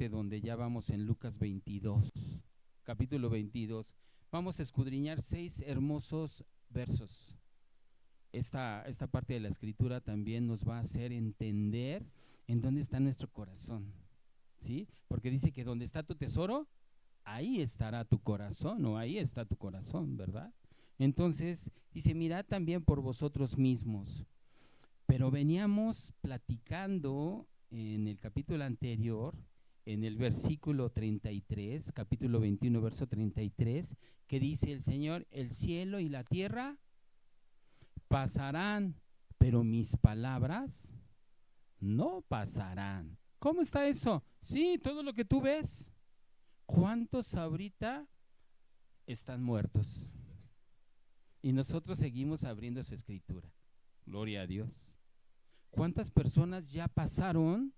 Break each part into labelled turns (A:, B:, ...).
A: parte donde ya vamos en Lucas 22, capítulo 22. Vamos a escudriñar 6 hermosos versos. Esta parte de la escritura también nos va a hacer entender en dónde está nuestro corazón, ¿sí? Porque dice que donde está tu tesoro, ahí estará tu corazón, o ahí está tu corazón, ¿verdad? Entonces dice, mirad también por vosotros mismos. Pero veníamos platicando en el capítulo anterior, en el versículo 33, capítulo 21, verso 33, que dice el Señor, el cielo y la tierra pasarán, pero mis palabras no pasarán. ¿Cómo está eso? Sí, todo lo que tú ves. ¿Cuántos ahorita están muertos? Y nosotros seguimos abriendo su escritura. Gloria a Dios. ¿Cuántas personas ya pasaron,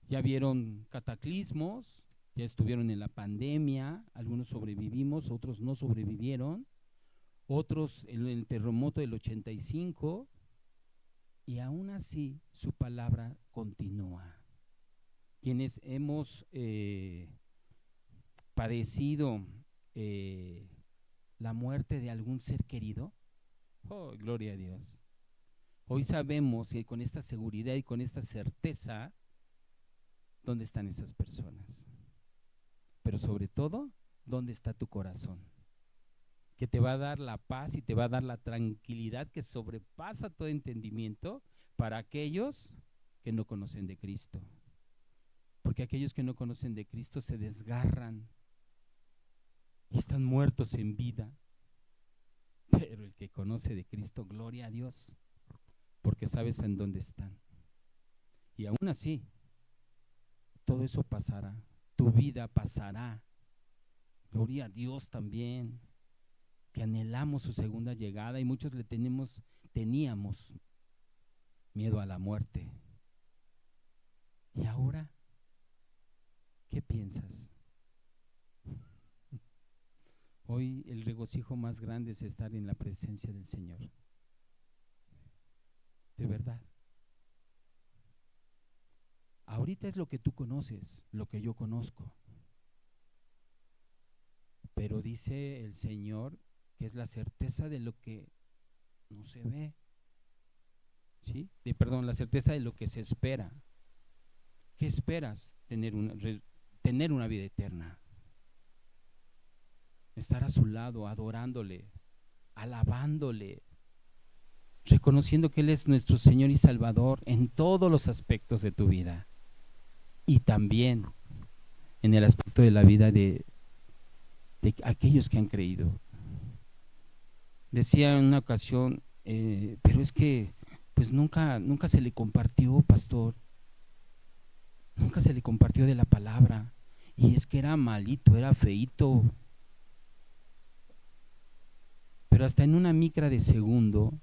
A: ya vieron cataclismos, ya estuvieron en la pandemia? Algunos sobrevivimos, otros no sobrevivieron, otros en el terremoto del 85, y aún así su palabra continúa. Quienes hemos padecido la muerte de algún ser querido, oh, gloria a Dios. Hoy sabemos y con esta seguridad y con esta certeza dónde están esas personas. Pero sobre todo, dónde está tu corazón, que te va a dar la paz y te va a dar la tranquilidad que sobrepasa todo entendimiento para aquellos que no conocen de Cristo. Porque aquellos que no conocen de Cristo se desgarran y están muertos en vida. Pero el que conoce de Cristo, gloria a Dios, porque sabes en dónde están. Y aún así, todo eso pasará, tu vida pasará. Gloria a Dios también, que anhelamos su segunda llegada y muchos teníamos miedo a la muerte. ¿Y ahora qué piensas? Hoy el regocijo más grande es estar en la presencia del Señor. De verdad. Ahorita es lo que tú conoces, lo que yo conozco. Pero dice el Señor que es la certeza de lo que no se ve. ¿Sí? La certeza de lo que se espera. ¿Qué esperas? Tener una vida eterna. Estar a su lado, adorándole, alabándole, reconociendo que Él es nuestro Señor y Salvador en todos los aspectos de tu vida. Y también en el aspecto de la vida de aquellos que han creído. Decía en una ocasión, pero es que pues nunca se le compartió, pastor, nunca se le compartió de la palabra, y es que era malito, era feíto. Pero hasta en una micra de segundo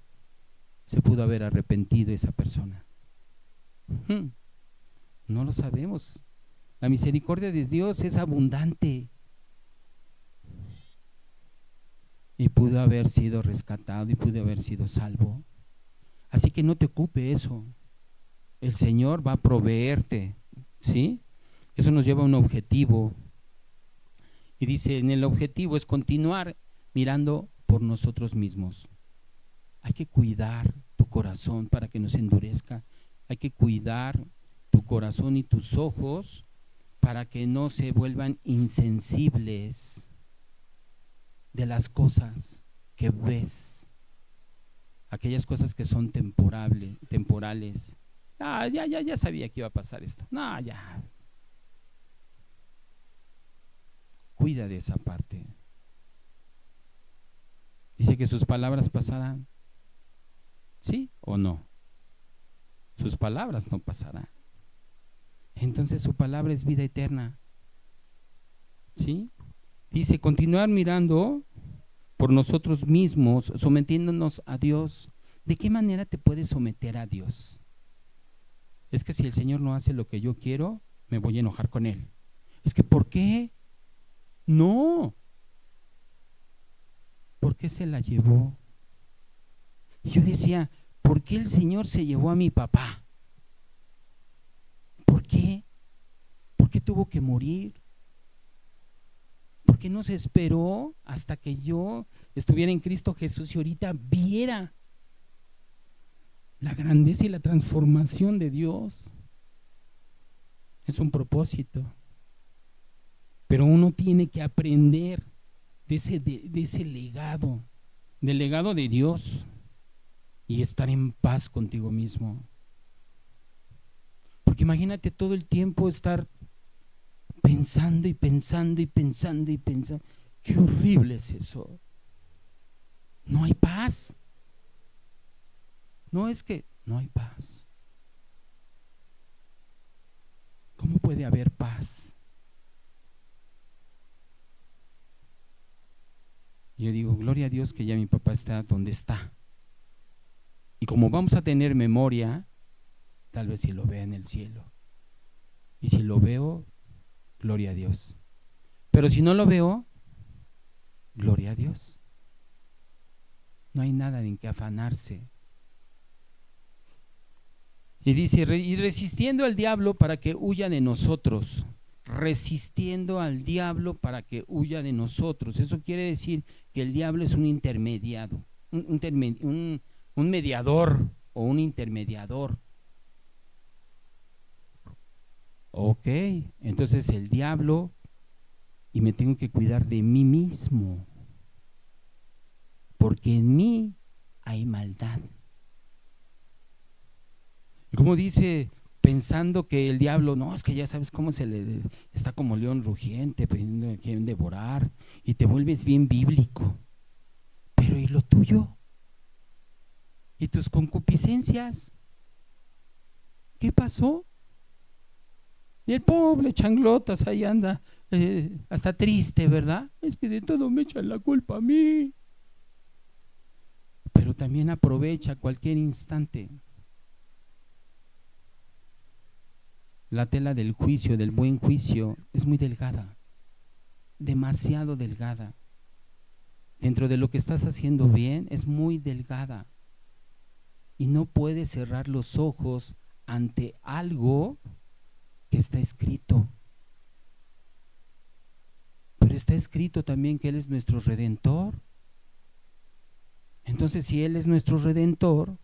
A: se pudo haber arrepentido esa persona. No lo sabemos. La misericordia de Dios es abundante. Y pudo haber sido rescatado y pudo haber sido salvo. Así que no te ocupe eso. El Señor va a proveerte, ¿sí? Eso nos lleva a un objetivo. Y dice, en el objetivo es continuar mirando por nosotros mismos. Hay que cuidar tu corazón para que no se endurezca. Hay que cuidar tu corazón y tus ojos para que no se vuelvan insensibles de las cosas que ves, aquellas cosas que son temporales. Ya sabía que iba a pasar esto. No, ya. Cuida de esa parte. Dice que sus palabras pasarán. ¿Sí o no? Sus palabras no pasarán. Entonces su palabra es vida eterna. ¿Sí? Dice, continuar mirando por nosotros mismos, sometiéndonos a Dios. ¿De qué manera te puedes someter a Dios? Es que si el Señor no hace lo que yo quiero, me voy a enojar con Él. Es que ¿por qué? No. ¿Por qué se la llevó? Y yo decía, ¿por qué el Señor se llevó a mi papá? ¿Por qué? qué tuvo que morir? ¿Por qué no se esperó hasta que yo estuviera en Cristo Jesús y ahorita viera la grandeza y la transformación de Dios? Es un propósito. Pero uno tiene que aprender de ese legado, del legado de Dios, y estar en paz contigo mismo. Porque imagínate todo el tiempo estar pensando y pensando y pensando y pensando. Qué horrible es eso. No hay paz. No es que no hay paz. ¿Cómo puede haber paz? Yo digo, gloria a Dios que ya mi papá está donde está. Y como vamos a tener memoria, tal vez si lo vea en el cielo. Y si lo veo, gloria a Dios. Pero si no lo veo, gloria a Dios. No hay nada en que afanarse. Y dice, y resistiendo al diablo para que huya de nosotros. Resistiendo al diablo para que huya de nosotros. Eso quiere decir que el diablo es un intermediado, un mediador o un intermediador. Ok, entonces el diablo, y me tengo que cuidar de mí mismo, porque en mí hay maldad. Y como dice, pensando que el diablo, no, es que ya sabes cómo se le está como león rugiente, pidiendo a quien devorar, y te vuelves bien bíblico. Pero ¿y lo tuyo? ¿Y tus concupiscencias? ¿Qué pasó? Y el pobre changlotas ahí anda hasta triste, ¿verdad? Es que de todo me echan la culpa a mí. Pero también aprovecha cualquier instante. La tela del juicio, del buen juicio, es muy delgada, demasiado delgada. Dentro de lo que estás haciendo bien, es muy delgada. Y no puedes cerrar los ojos ante algo que está escrito. Pero está escrito también que Él es nuestro Redentor. Entonces, si Él es nuestro Redentor,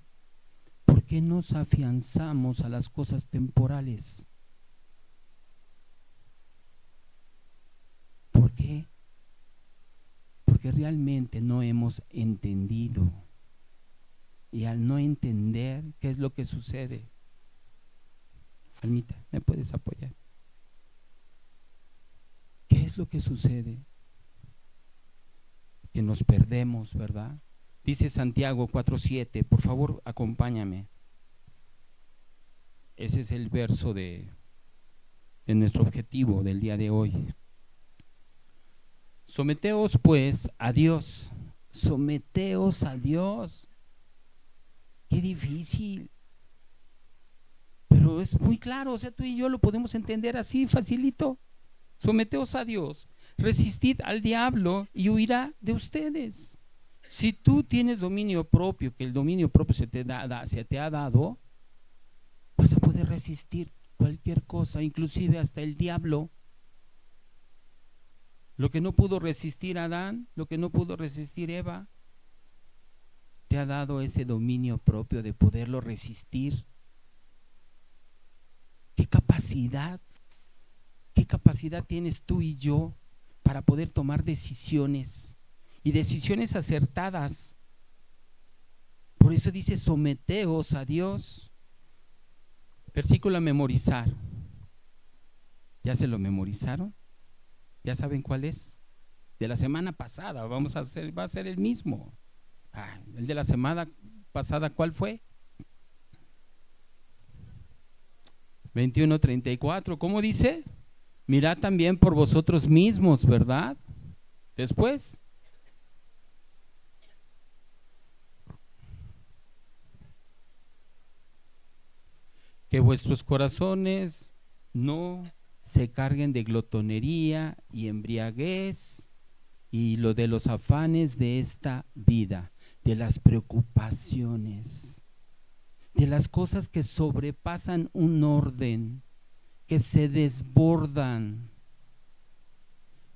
A: ¿por qué nos afianzamos a las cosas temporales? ¿Por qué? Porque realmente no hemos entendido. Y al no entender, ¿qué es lo que sucede? Almita, ¿me puedes apoyar? ¿Qué es lo que sucede? Que nos perdemos, ¿verdad? Dice Santiago 4:7, por favor acompáñame. Ese es el verso de nuestro objetivo del día de hoy. Someteos pues a Dios. Someteos a Dios. Qué difícil. Pero es muy claro, o sea, tú y yo lo podemos entender así, facilito. Someteos a Dios. Resistid al diablo y huirá de ustedes. Si tú tienes dominio propio, que el dominio propio se te ha dado, vas a poder resistir cualquier cosa, inclusive hasta el diablo. Lo que no pudo resistir Adán, lo que no pudo resistir Eva, te ha dado ese dominio propio de poderlo resistir. ¿Qué capacidad tienes tú y yo para poder tomar decisiones y decisiones acertadas? Por eso dice, someteos a Dios. Versículo a memorizar. ¿Ya se lo memorizaron? ¿Ya saben cuál es? De la semana pasada, va a ser el mismo. El de la semana pasada, ¿cuál fue? 21:34, ¿cómo dice? Mirad también por vosotros mismos, ¿verdad? Después, que vuestros corazones no se carguen de glotonería y embriaguez y lo de los afanes de esta vida, de las preocupaciones, de las cosas que sobrepasan un orden, que se desbordan.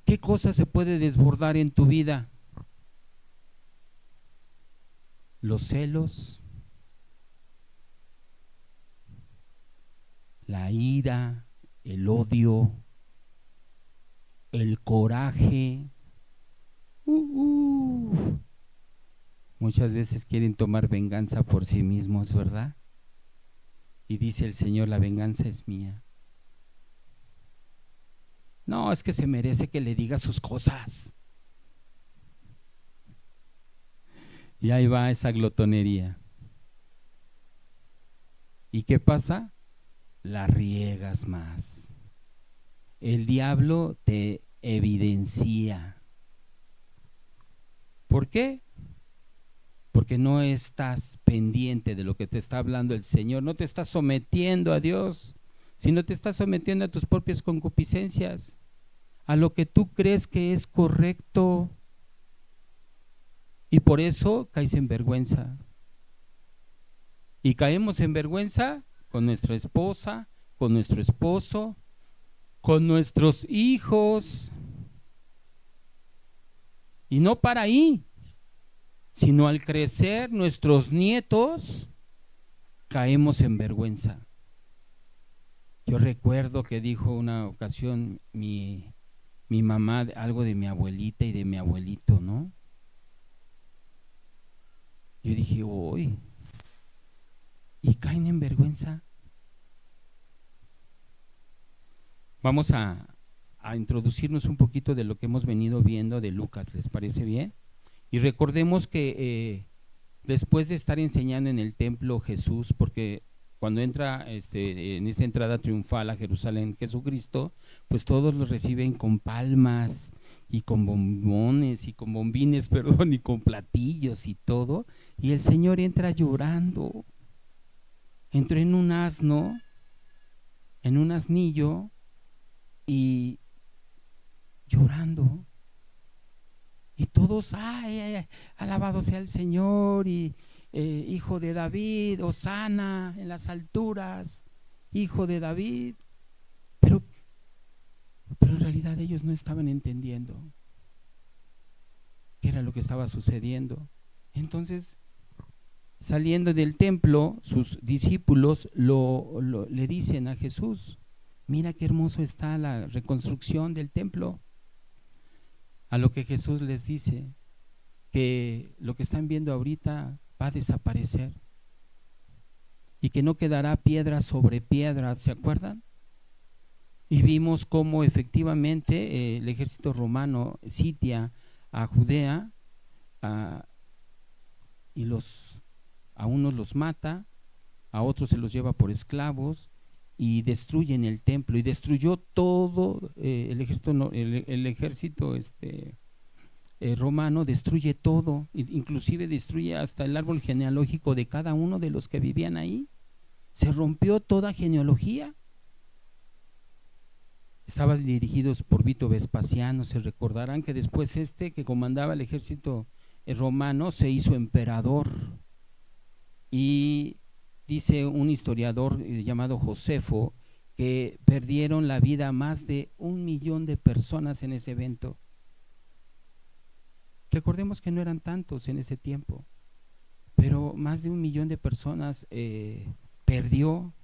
A: ¿Qué cosa se puede desbordar en tu vida? Los celos, la ira, el odio, el coraje. Muchas veces quieren tomar venganza por sí mismos, ¿verdad? Y dice el Señor, la venganza es mía. No, es que se merece que le diga sus cosas. Y ahí va esa glotonería. ¿Y qué pasa? La riegas más. El diablo te evidencia. ¿Por qué? Porque no estás pendiente de lo que te está hablando el Señor, no te estás sometiendo a Dios, sino te estás sometiendo a tus propias concupiscencias, a lo que tú crees que es correcto, y por eso caes en vergüenza. Y caemos en vergüenza con nuestra esposa, con nuestro esposo, con nuestros hijos. Y no para ahí, sino al crecer nuestros nietos, caemos en vergüenza. Yo recuerdo que dijo una ocasión mi mamá algo de mi abuelita y de mi abuelito, ¿no? Yo dije, uy, y caen en vergüenza. Vamos a introducirnos un poquito de lo que hemos venido viendo de Lucas, ¿les parece bien? Y recordemos que después de estar enseñando en el templo Jesús, porque cuando entra en esa entrada triunfal a Jerusalén Jesucristo, pues todos los reciben con palmas y con bombones y con bombines, perdón, y con platillos y todo, y el Señor entra llorando. Entró en un asno, en un asnillo, y llorando. Y todos, ay, alabado sea el Señor, y hijo de David, hosana en las alturas, hijo de David. Pero en realidad ellos no estaban entendiendo qué era lo que estaba sucediendo. Entonces, saliendo del templo, sus discípulos le dicen a Jesús, mira qué hermoso está la reconstrucción del templo. A lo que Jesús les dice que lo que están viendo ahorita va a desaparecer y que no quedará piedra sobre piedra, ¿se acuerdan? Y vimos cómo efectivamente el ejército romano sitia a Judea y a unos los mata, a otros se los lleva por esclavos y destruyen el templo, y destruyó todo el ejército romano, destruye todo, inclusive destruye hasta el árbol genealógico de cada uno de los que vivían ahí. Se rompió toda genealogía. Estaban dirigidos por Vito Vespasiano. Se recordarán que después que comandaba el ejército romano se hizo emperador, y dice un historiador llamado Josefo que perdieron la vida más de 1 millón de personas en ese evento. Recordemos que no eran tantos en ese tiempo, pero más de 1 millón de personas perdió.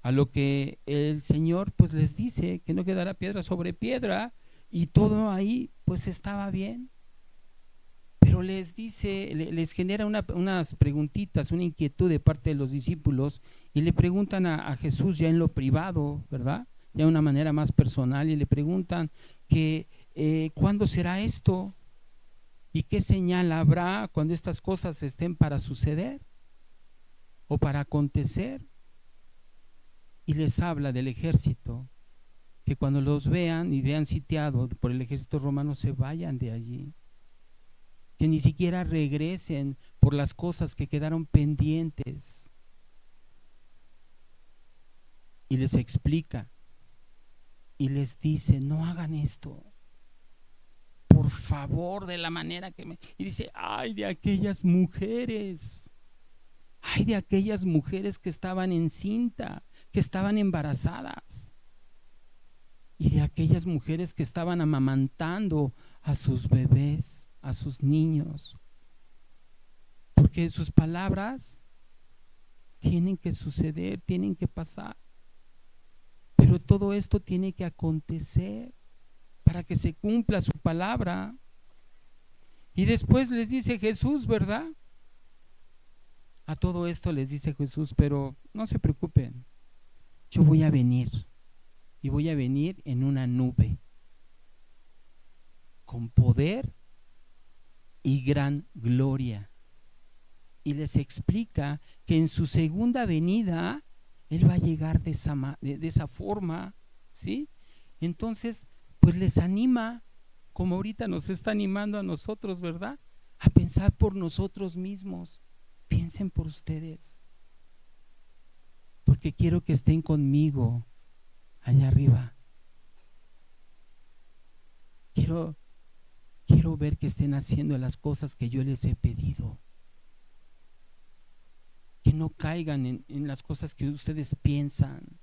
A: A lo que el Señor pues les dice que no quedará piedra sobre piedra, y todo ahí pues estaba bien. Pero les dice, les genera unas preguntitas, una inquietud de parte de los discípulos, y le preguntan a Jesús ya en lo privado, ¿verdad? Ya de una manera más personal, y le preguntan que ¿cuándo será esto? ¿Y qué señal habrá cuando estas cosas estén para suceder o para acontecer? Y les habla del ejército, que cuando los vean y vean sitiado por el ejército romano, se vayan de allí, que ni siquiera regresen por las cosas que quedaron pendientes. Y les explica y les dice, no hagan esto, por favor, de la manera que y dice, ay de aquellas mujeres, ay de aquellas mujeres que estaban encinta, que estaban embarazadas. y de aquellas mujeres que estaban amamantando a sus bebés, a sus niños, porque sus palabras tienen que suceder, tienen que pasar, pero todo esto tiene que acontecer para que se cumpla su palabra. Y después les dice Jesús, ¿verdad? A todo esto les dice Jesús, pero no se preocupen, yo voy a venir, y voy a venir en una nube, con poder y gran gloria. Y les explica que en su segunda venida Él va a llegar de esa forma, ¿sí? Entonces, pues les anima, como ahorita nos está animando a nosotros, ¿verdad? A pensar por nosotros mismos. Piensen por ustedes, porque quiero que estén conmigo allá arriba. Quiero ver que estén haciendo las cosas que yo les he pedido. Que no caigan en las cosas que ustedes piensan.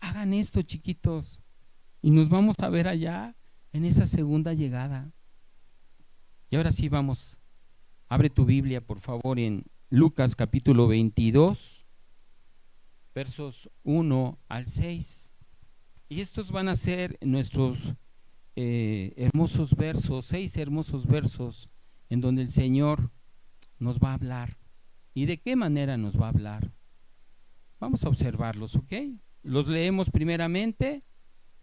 A: Hagan esto, chiquitos, y nos vamos a ver allá en esa segunda llegada. Y ahora sí vamos, abre tu Biblia por favor en Lucas capítulo 22, versos 1 al 6. Y estos van a ser nuestros hermosos versos, 6 hermosos versos en donde el Señor nos va a hablar. ¿Y de qué manera nos va a hablar? Vamos a observarlos, ¿ok? Los leemos primeramente,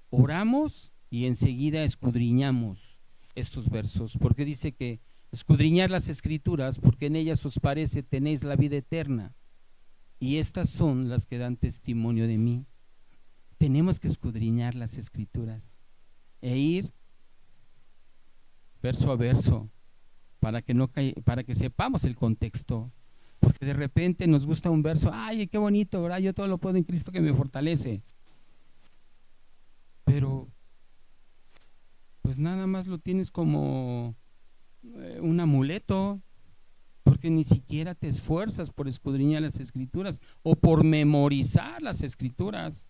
A: oramos y enseguida escudriñamos estos versos, porque dice que escudriñar las escrituras, porque en ellas os parece tenéis la vida eterna, y estas son las que dan testimonio de mí. Tenemos que escudriñar las escrituras e ir verso a verso para que sepamos el contexto. Porque de repente nos gusta un verso, ay, qué bonito, ¿verdad? Yo todo lo puedo en Cristo que me fortalece. Pero, pues nada más lo tienes como un amuleto, porque ni siquiera te esfuerzas por escudriñar las escrituras o por memorizar las escrituras.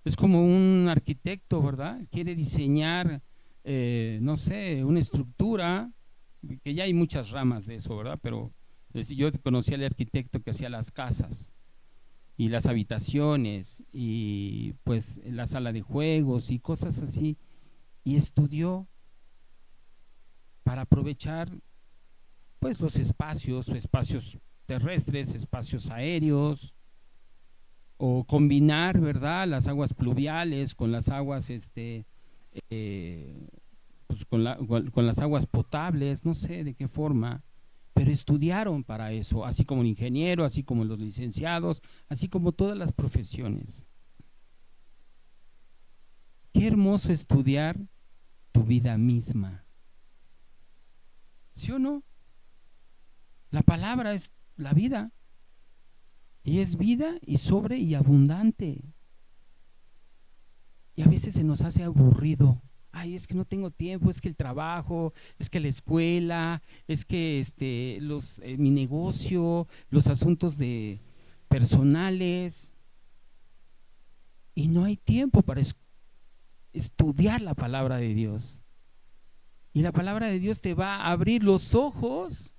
A: Es como un arquitecto, ¿verdad? Quiere diseñar, no sé, una estructura, que ya hay muchas ramas de eso, ¿verdad? Pero yo conocí al arquitecto que hacía las casas y las habitaciones y pues la sala de juegos y cosas así, y estudió para aprovechar pues los espacios terrestres, espacios aéreos, o combinar, ¿verdad?, las aguas pluviales con las aguas pues con las aguas potables, no sé de qué forma, pero estudiaron para eso, así como el ingeniero, así como los licenciados, así como todas las profesiones. Qué hermoso estudiar tu vida misma. ¿Sí o no? La palabra es la vida. Y es vida y sobre y abundante. Y a veces se nos hace aburrido. Ay, es que no tengo tiempo, es que el trabajo, es que la escuela, es que mi negocio, los asuntos personales. Y no hay tiempo para estudiar la palabra de Dios. Y la palabra de Dios te va a abrir los ojos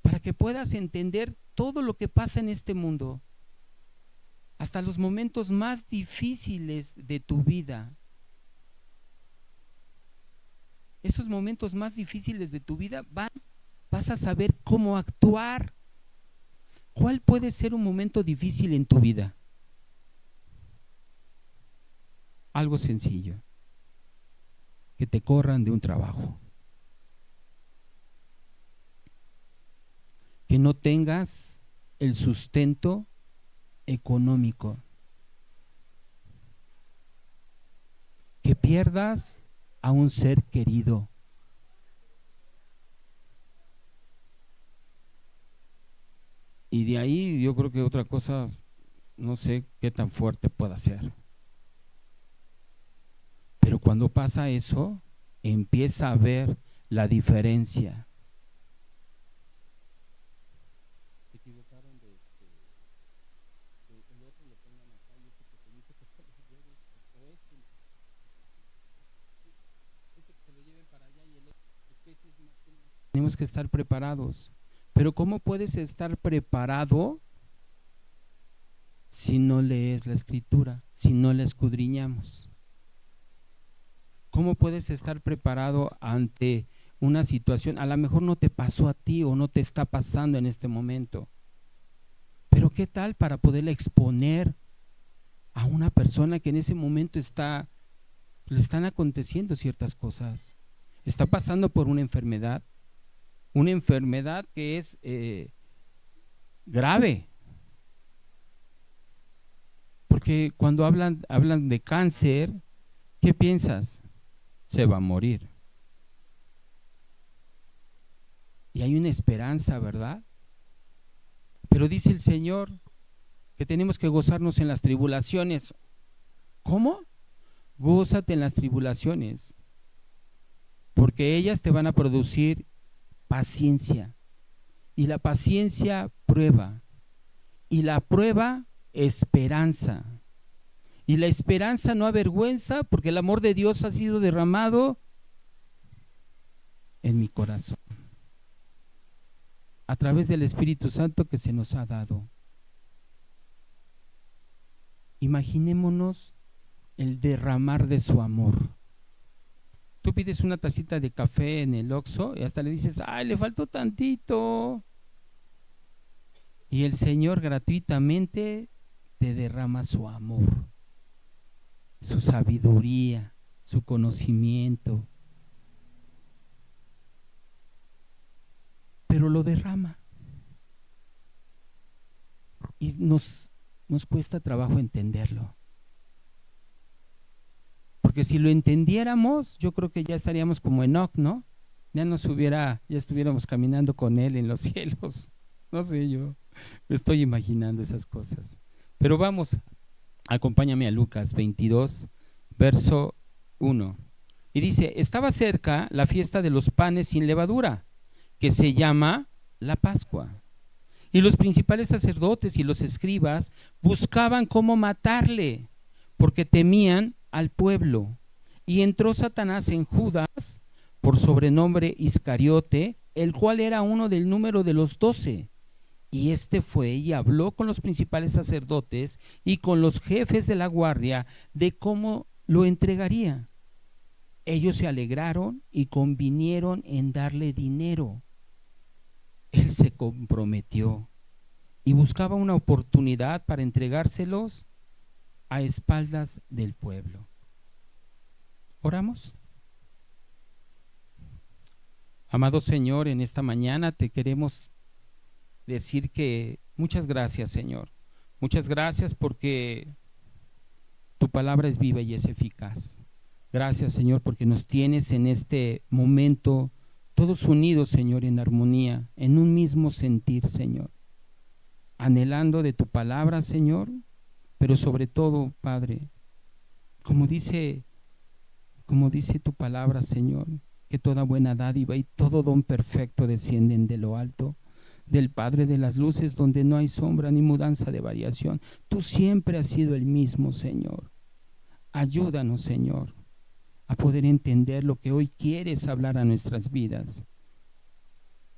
A: para que puedas entender todo lo que pasa en este mundo. Hasta los momentos más difíciles de tu vida. Esos momentos más difíciles de tu vida vas a saber cómo actuar. ¿Cuál puede ser un momento difícil en tu vida? Algo sencillo. Que te corran de un trabajo. Que no tengas el sustento económico. Que pierdas a un ser querido. Y de ahí yo creo que otra cosa, no sé qué tan fuerte pueda ser. Pero cuando pasa eso, empieza a ver la diferencia. Se equivocaron el otro lo pongan acá y este pequeñito que está tenemos que estar preparados. Pero ¿cómo puedes estar preparado si no lees la Escritura, si no la escudriñamos? ¿Cómo puedes estar preparado ante una situación? A lo mejor no te pasó a ti o no te está pasando en este momento. Pero ¿qué tal para poderle exponer a una persona que en ese momento le están aconteciendo ciertas cosas? Está pasando por una enfermedad que es grave. Porque cuando hablan de cáncer, ¿qué piensas? Se va a morir. Y hay una esperanza, ¿verdad? Pero dice el Señor que tenemos que gozarnos en las tribulaciones. ¿Cómo? Gózate en las tribulaciones, porque ellas te van a producir paciencia. Y la paciencia prueba. Y la prueba esperanza. Y la esperanza no avergüenza, porque el amor de Dios ha sido derramado en mi corazón a través del Espíritu Santo que se nos ha dado. Imaginémonos el derramar de su amor. Tú pides una tacita de café en el Oxxo y hasta le dices, ¡ay, le faltó tantito! Y el Señor gratuitamente te derrama su amor, su sabiduría, su conocimiento. Pero lo derrama. Y nos cuesta trabajo entenderlo. Porque si lo entendiéramos, yo creo que ya estaríamos como Enoc, ¿no? Ya estuviéramos caminando con él en los cielos. No sé, yo me estoy imaginando esas cosas. Pero vamos, acompáñame a Lucas 22, verso 1. Y dice, estaba cerca la fiesta de los panes sin levadura, que se llama la Pascua. Y los principales sacerdotes y los escribas buscaban cómo matarle, porque temían al pueblo. Y entró Satanás en Judas, por sobrenombre Iscariote, el cual era uno del número de los 12. Y este fue y habló con los principales sacerdotes y con los jefes de la guardia de cómo lo entregaría. Ellos se alegraron y convinieron en darle dinero. Él se comprometió y buscaba una oportunidad para entregárselos a espaldas del pueblo. ¿Oramos? Amado Señor, en esta mañana te queremos decir que muchas gracias, Señor. Muchas gracias porque tu palabra es viva y es eficaz. Gracias, Señor, porque nos tienes en este momento todos unidos, Señor, en armonía, en un mismo sentir, Señor. Anhelando de tu palabra, Señor, pero sobre todo, Padre, como dice tu palabra, Señor, que toda buena dádiva y todo don perfecto descienden de lo alto, del Padre de las luces, donde no hay sombra ni mudanza de variación. Tú siempre has sido el mismo, Señor. Ayúdanos, Señor, a poder entender lo que hoy quieres hablar a nuestras vidas,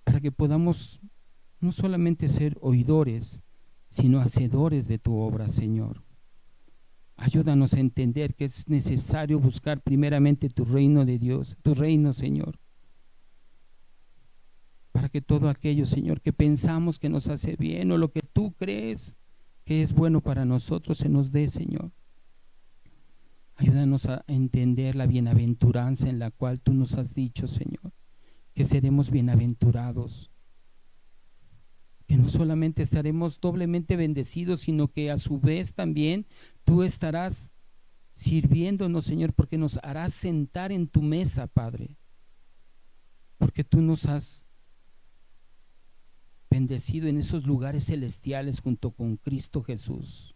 A: para que podamos no solamente ser oidores, sino hacedores de tu obra, Señor. Ayúdanos a entender que es necesario buscar primeramente tu reino de Dios, tu reino, Señor, para que todo aquello, Señor, que pensamos que nos hace bien o lo que tú crees que es bueno para nosotros se nos dé, Señor. Ayúdanos a entender la bienaventuranza en la cual tú nos has dicho, Señor, que seremos bienaventurados, que no solamente estaremos doblemente bendecidos, sino que a su vez también tú estarás sirviéndonos, Señor, porque nos harás sentar en tu mesa, Padre, porque tú nos has bendecido en esos lugares celestiales junto con Cristo Jesús,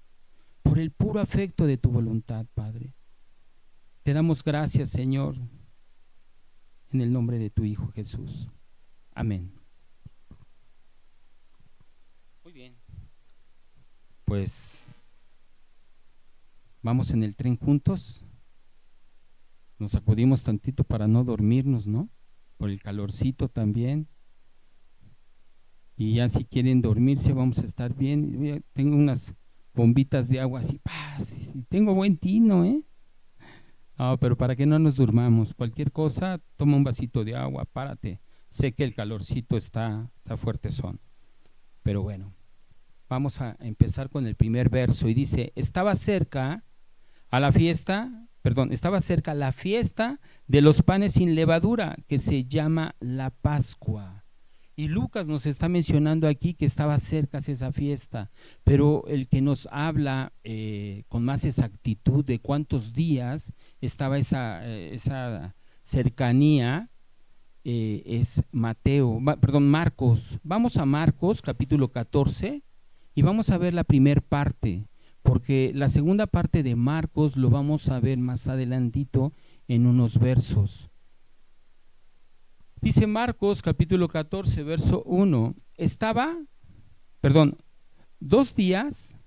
A: por el puro afecto de tu voluntad, Padre. Te damos gracias, Señor, en el nombre de tu Hijo Jesús. Amén. Muy bien. Pues vamos en el tren juntos. Nos sacudimos tantito para no dormirnos, ¿no? Por el calorcito también. Y ya si quieren dormirse, vamos a estar bien. Tengo unas bombitas de agua así, sí, tengo buen tino, ¿eh? No, pero para que no nos durmamos, cualquier cosa, toma un vasito de agua, párate. Sé que el calorcito está fuerte son, pero bueno, vamos a empezar con el primer verso y dice, estaba cerca la fiesta de los panes sin levadura, que se llama la Pascua. Y Lucas nos está mencionando aquí que estaba cerca esa fiesta, pero el que nos habla con más exactitud de cuántos días estaba esa cercanía es Marcos. Vamos a Marcos capítulo 14 y vamos a ver la primera parte, porque la segunda parte de Marcos lo vamos a ver más adelantito en unos versos. Dice Marcos capítulo 14, verso 1, 2 días,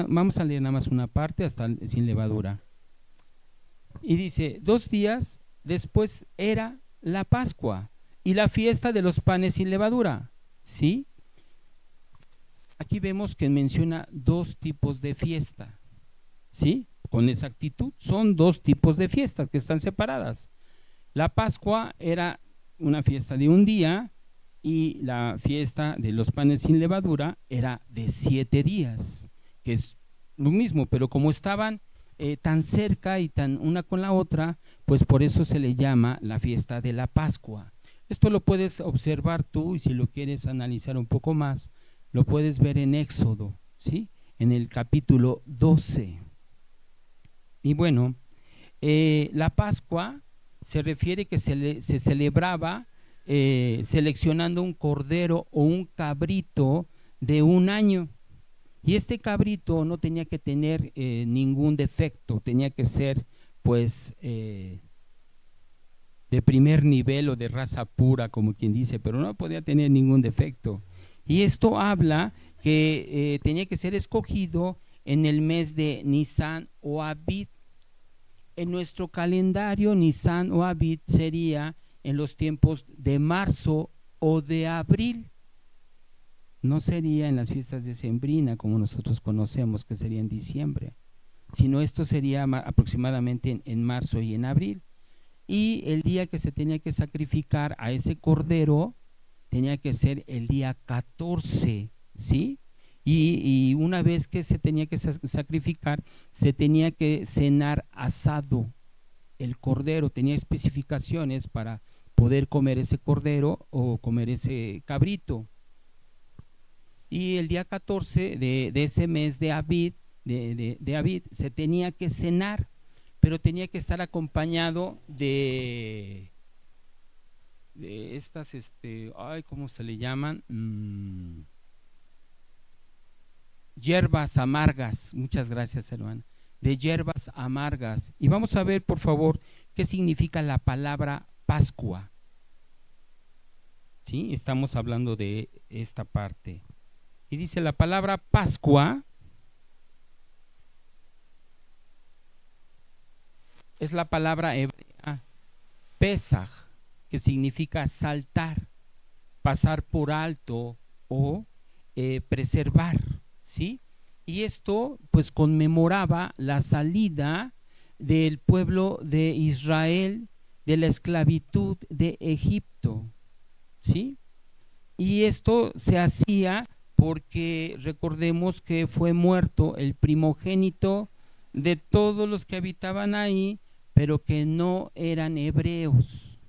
A: vamos a leer nada más una parte hasta sin levadura. Y dice, 2 días después era la Pascua y la fiesta de los panes sin levadura, ¿sí? Aquí vemos que menciona 2 tipos de fiesta, ¿sí? Con exactitud son 2 tipos de fiestas que están separadas. La Pascua era una fiesta de un día y la fiesta de los panes sin levadura era de 7 días, que es lo mismo, pero como estaban tan cerca y tan una con la otra, pues por eso se le llama la fiesta de la Pascua. Esto lo puedes observar tú y si lo quieres analizar un poco más, lo puedes ver en Éxodo, ¿sí? En el capítulo 12. Y bueno, la Pascua se refiere que se celebraba seleccionando un cordero o un cabrito de un año. Y este cabrito no tenía que tener ningún defecto, tenía que ser pues de primer nivel o de raza pura, como quien dice, pero no podía tener ningún defecto. Y esto habla que tenía que ser escogido en el mes de Nisan o Abid. En nuestro calendario, Nisan o Abid sería en los tiempos de marzo o de abril. No sería en las fiestas de Sembrina como nosotros conocemos, que sería en diciembre, sino esto sería aproximadamente en marzo y en abril. Y el día que se tenía que sacrificar a ese cordero tenía que ser el día 14, ¿sí? Y una vez que se tenía que sacrificar, se tenía que cenar asado. El cordero tenía especificaciones para poder comer ese cordero o comer ese cabrito. Y el día 14 de ese mes de Abid, de Abid, se tenía que cenar, pero tenía que estar acompañado de estas, ¿cómo se le llaman? Hierbas amargas. Muchas gracias, hermano. De hierbas amargas. Y vamos a ver, por favor, qué significa la palabra Pascua. ¿Sí? Estamos hablando de esta parte. Y dice la palabra Pascua es la palabra hebrea Pesaj, que significa saltar, pasar por alto o preservar, ¿sí? Y esto pues conmemoraba la salida del pueblo de Israel de la esclavitud de Egipto, ¿sí? Y esto se hacía porque recordemos que fue muerto el primogénito de todos los que habitaban ahí, pero que no eran hebreos.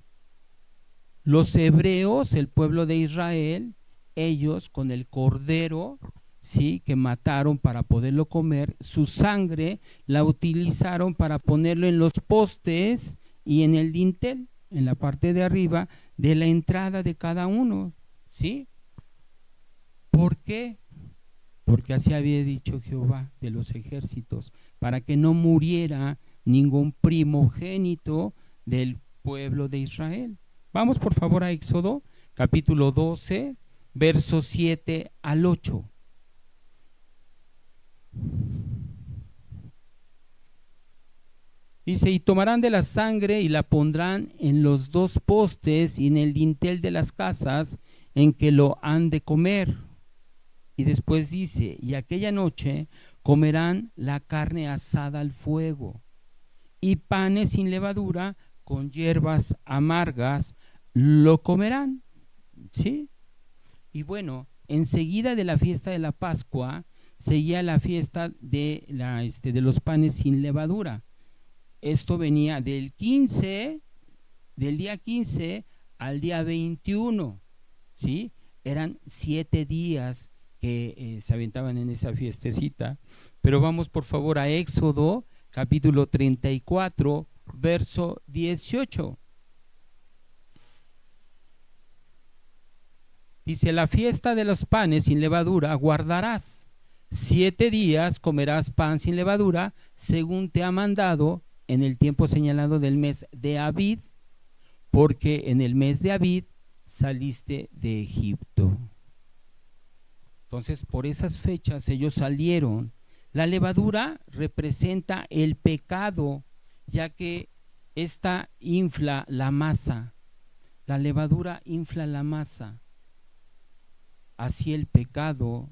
A: Los hebreos, el pueblo de Israel, ellos con el cordero, sí, que mataron para poderlo comer, su sangre la utilizaron para ponerlo en los postes y en el dintel, en la parte de arriba de la entrada de cada uno, ¿sí? ¿Por qué? Porque así había dicho Jehová de los ejércitos, para que no muriera ningún primogénito del pueblo de Israel. Vamos por favor a Éxodo, capítulo 12, versos 7 al 8. Dice, y tomarán de la sangre y la pondrán en los 2 postes y en el dintel de las casas en que lo han de comer. Y después dice, y aquella noche comerán la carne asada al fuego y panes sin levadura con hierbas amargas lo comerán. ¿Sí? Y bueno, enseguida de la fiesta de la Pascua seguía la fiesta de los panes sin levadura. Esto venía del día 15 al día 21, ¿sí? Eran 7 días que se aventaban en esa fiestecita. Pero vamos por favor a Éxodo capítulo 34, verso 18. Dice, la fiesta de los panes sin levadura guardarás. 7 días comerás pan sin levadura, según te ha mandado en el tiempo señalado del mes de Abib, porque en el mes de Abib saliste de Egipto. Entonces, por esas fechas ellos salieron. La levadura representa el pecado, ya que esta infla la masa. La levadura infla la masa. Así el pecado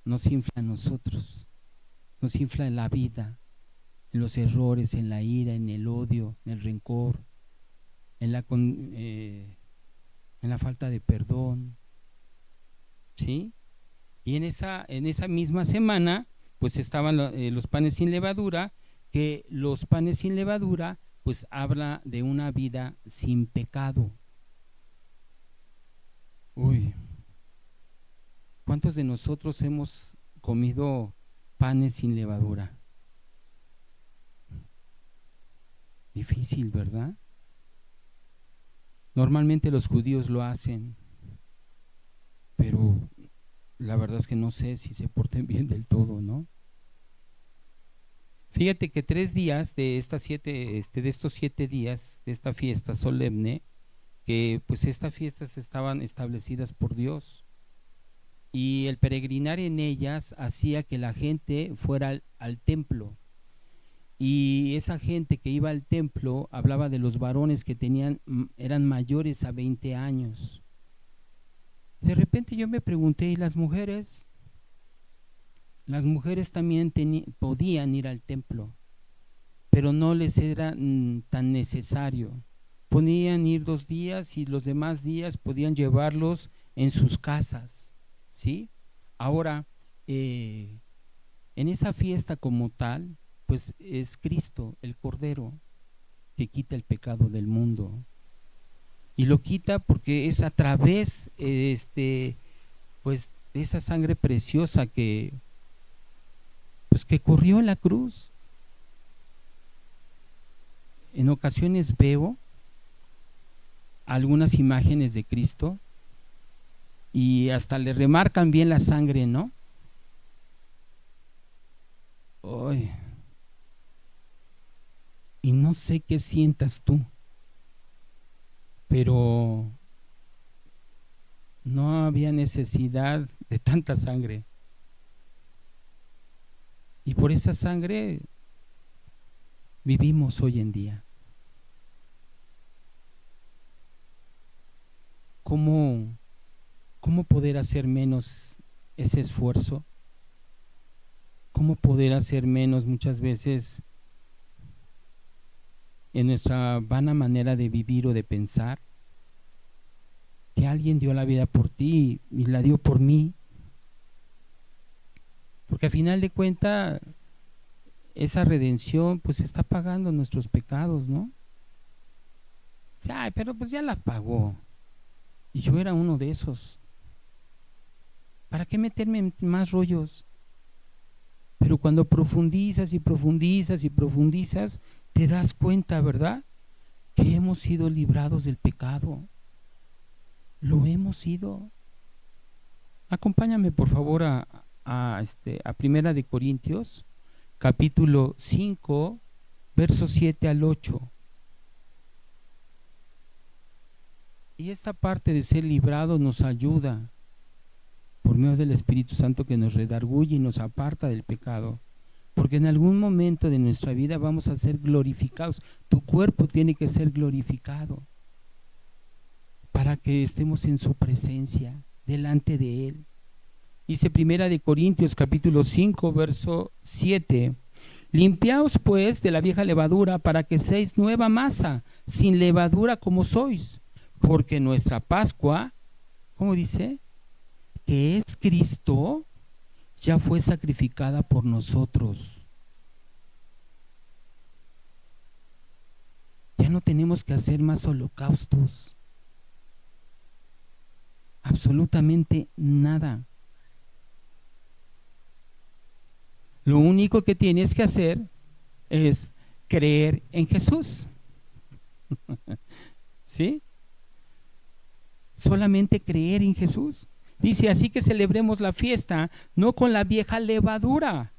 A: nos infla a nosotros, nos infla en la vida, en los errores, en la ira, en el odio, en el rencor, en la falta de perdón, ¿sí? Y en esa misma semana, pues estaban los panes sin levadura, que los panes sin levadura, pues habla de una vida sin pecado. Uy, ¿cuántos de nosotros hemos comido panes sin levadura? Difícil, ¿verdad? Normalmente los judíos lo hacen, pero la verdad es que no sé si se porten bien del todo, ¿no? Fíjate que 3 días de estos 7 días de esta fiesta solemne, que pues estas fiestas estaban establecidas por Dios, y el peregrinar en ellas hacía que la gente fuera al templo, y esa gente que iba al templo hablaba de los varones que eran mayores a 20 años. De repente yo me pregunté, ¿y las mujeres? Las mujeres también podían ir al templo, pero no les era tan necesario. Podían ir 2 días y los demás días podían llevarlos en sus casas, ¿sí? Ahora, en esa fiesta como tal, pues es Cristo, el Cordero, que quita el pecado del mundo. Y lo quita porque es a través pues de esa sangre preciosa que corrió en la cruz. En ocasiones veo algunas imágenes de Cristo y hasta le remarcan bien la sangre, ¿no? Ay. Y no sé qué sientas tú, pero no había necesidad de tanta sangre. Y por esa sangre vivimos hoy en día. ¿Cómo poder hacer menos ese esfuerzo? ¿Cómo poder hacer menos muchas veces en nuestra vana manera de vivir o de pensar? Que alguien dio la vida por ti y la dio por mí. Porque al final de cuentas, esa redención pues está pagando nuestros pecados, ¿no? Ay, pero pues ya la pagó. Y yo era uno de esos. ¿Para qué meterme en más rollos? Pero cuando profundizas y profundizas y profundizas, te das cuenta, ¿verdad? Que hemos sido librados del pecado. Lo hemos sido. Acompáñame por favor a Primera de Corintios, capítulo 5, versos 7 al 8. Y esta parte de ser librado nos ayuda por medio del Espíritu Santo que nos redarguye y nos aparta del pecado. Porque en algún momento de nuestra vida vamos a ser glorificados. Tu cuerpo tiene que ser glorificado. para que estemos en su presencia, delante de Él. Dice 1 Corintios capítulo 5, verso 7. Limpiaos pues de la vieja levadura para que seáis nueva masa, sin levadura como sois, porque nuestra Pascua, ¿cómo dice? Que es Cristo, ya fue sacrificada por nosotros. Ya no tenemos que hacer más holocaustos. Absolutamente nada. Lo único que tienes que hacer es creer en Jesús. ¿Sí? Solamente creer en Jesús. Dice, así que celebremos la fiesta, no con la vieja levadura,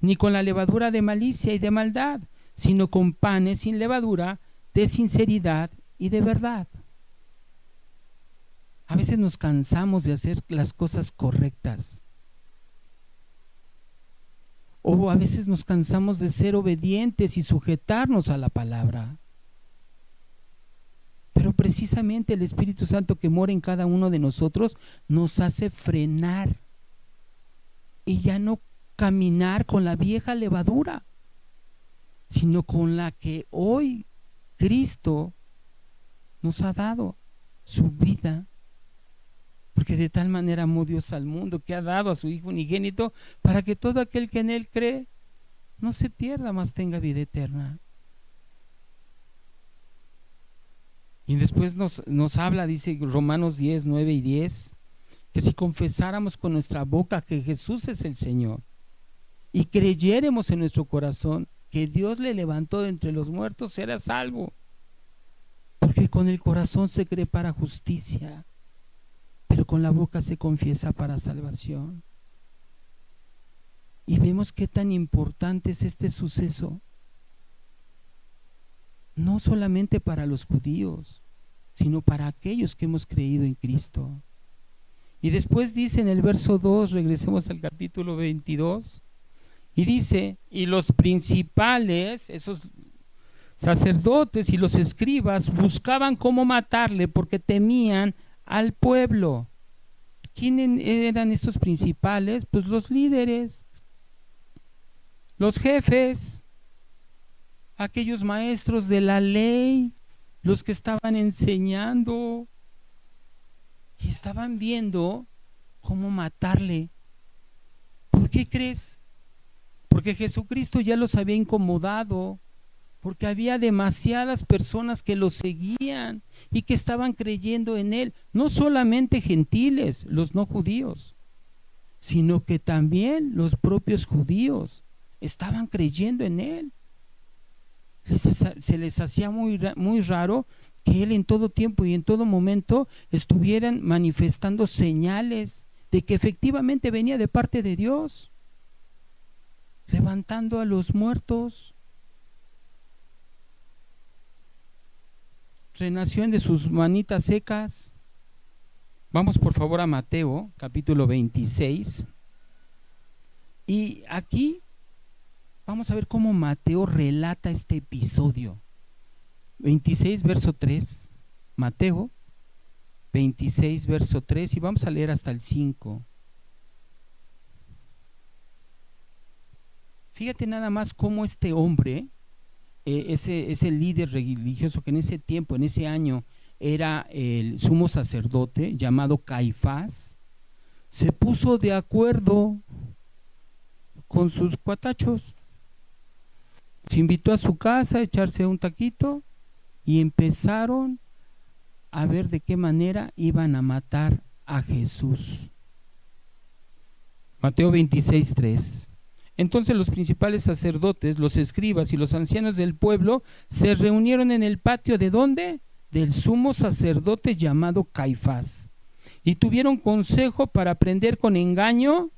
A: ni con la levadura de malicia y de maldad, sino con panes sin levadura, de sinceridad y de verdad. A veces nos cansamos de hacer las cosas correctas. O a veces nos cansamos de ser obedientes y sujetarnos a la palabra. Pero precisamente el Espíritu Santo que mora en cada uno de nosotros nos hace frenar y ya no caminar con la vieja levadura, sino con la que hoy Cristo nos ha dado, su vida. Porque de tal manera amó Dios al mundo que ha dado a su Hijo unigénito para que todo aquel que en Él cree no se pierda, mas tenga vida eterna. Y después nos habla, dice Romanos 10, 9 y 10, que si confesáramos con nuestra boca que Jesús es el Señor y creyéremos en nuestro corazón que Dios le levantó de entre los muertos, será salvo. Porque con el corazón se cree para justicia, pero con la boca se confiesa para salvación. Y vemos qué tan importante es este suceso, no solamente para los judíos, sino para aquellos que hemos creído en Cristo. Y después dice en el verso 2, regresemos al capítulo 22, y dice, y los principales, esos sacerdotes y los escribas, buscaban cómo matarle porque temían al pueblo. ¿Quiénes eran estos principales? Pues los líderes, los jefes, aquellos maestros de la ley, los que estaban enseñando y estaban viendo cómo matarle. ¿Por qué crees? Porque Jesucristo ya los había incomodado, porque había demasiadas personas que lo seguían y que estaban creyendo en Él, no solamente gentiles, los no judíos, sino que también los propios judíos estaban creyendo en Él. Se les hacía muy raro que Él en todo tiempo y en todo momento estuvieran manifestando señales de que efectivamente venía de parte de Dios, levantando a los muertos, renació de sus manitas secas. Vamos por favor a Mateo capítulo 26, y aquí vamos a ver cómo Mateo relata este episodio. 26 verso 3, Mateo 26 verso 3, y vamos a leer hasta el 5. Fíjate nada más cómo este hombre, ese líder religioso que en ese tiempo, en ese año, era el sumo sacerdote llamado Caifás, se puso de acuerdo con sus cuatachos. Se invitó a su casa a echarse un taquito y empezaron a ver de qué manera iban a matar a Jesús. Mateo 26, 3. Entonces los principales sacerdotes, los escribas y los ancianos del pueblo se reunieron en el patio ¿de dónde? Del sumo sacerdote llamado Caifás, y tuvieron consejo para prender con engaño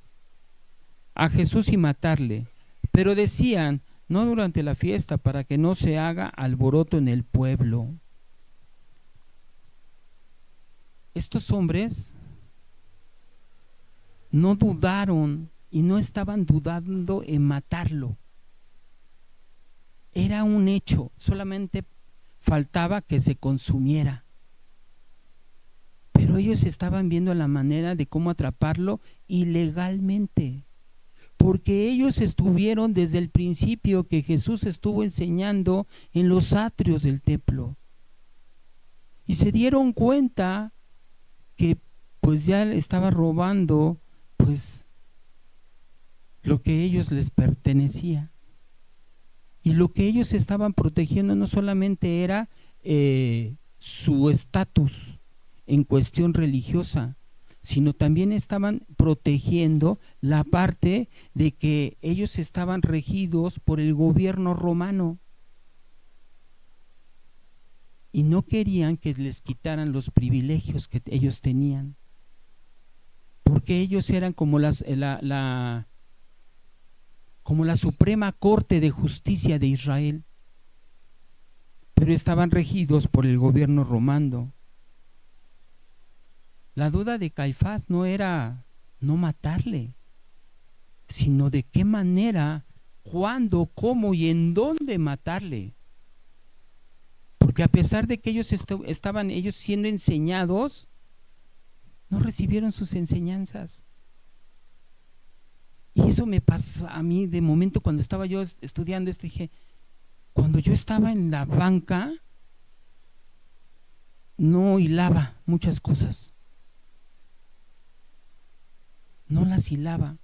A: a Jesús y matarle. Pero decían, no durante la fiesta, para que no se haga alboroto en el pueblo. Estos hombres no dudaron y no estaban dudando en matarlo. Era un hecho, solamente faltaba que se consumiera. ellos estaban viendo la manera de cómo atraparlo ilegalmente, porque ellos estuvieron desde el principio que Jesús estuvo enseñando en los atrios del templo, y se dieron cuenta que pues ya estaba robando pues lo que a ellos les pertenecía, y lo que ellos estaban protegiendo no solamente era su estatus en cuestión religiosa, sino también estaban protegiendo la parte de que ellos estaban regidos por el gobierno romano y no querían que les quitaran los privilegios que ellos tenían, porque ellos eran como como la Suprema Corte de Justicia de Israel, pero estaban regidos por el gobierno romano. La duda de Caifás no era no matarle, sino de qué manera, cuándo, cómo y en dónde matarle. Porque a pesar de que ellos estaban ellos siendo enseñados, no recibieron sus enseñanzas. Y eso me pasó a mí de momento cuando estaba yo estudiando esto. Dije, cuando yo estaba en la banca, no hilaba muchas cosas. No las hilaba.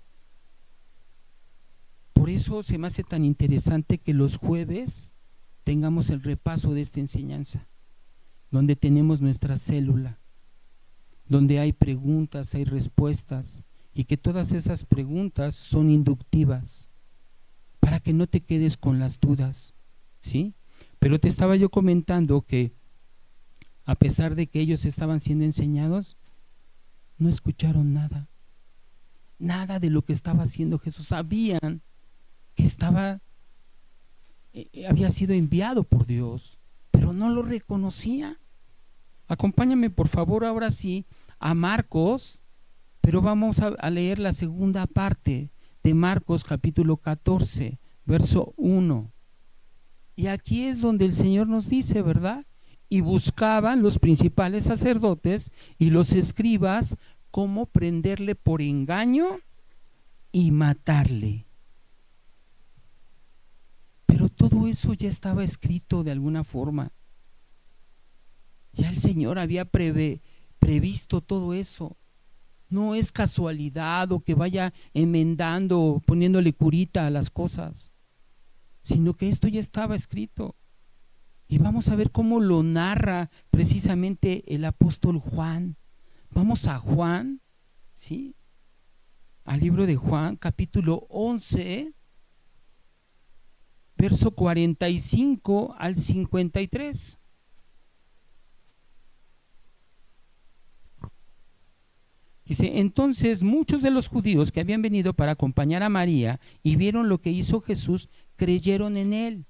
A: Por eso se me hace tan interesante que los jueves tengamos el repaso de esta enseñanza, donde tenemos nuestra célula, donde hay preguntas, hay respuestas, y que todas esas preguntas son inductivas, para que no te quedes con las dudas, ¿sí? Pero te estaba yo comentando que a pesar de que ellos estaban siendo enseñados, no escucharon nada. Nada de lo que estaba haciendo Jesús. Sabían que había sido enviado por Dios, pero no lo reconocía. Acompáñame por favor ahora sí a Marcos, pero vamos a leer la segunda parte de Marcos capítulo 14, verso 1. Y aquí es donde el Señor nos dice, ¿verdad? Y buscaban los principales sacerdotes y los escribas cómo prenderle por engaño y matarle. Pero todo eso ya estaba escrito de alguna forma. Ya el Señor había previsto todo eso. No es casualidad o que vaya enmendando, poniéndole curita a las cosas, sino que esto ya estaba escrito. Y vamos a ver cómo lo narra precisamente el apóstol Juan. Vamos a Juan, ¿sí? Al libro de Juan, capítulo 11, verso 45 al 53. Dice, entonces muchos de los judíos que habían venido para acompañar a María y vieron lo que hizo Jesús, creyeron en él.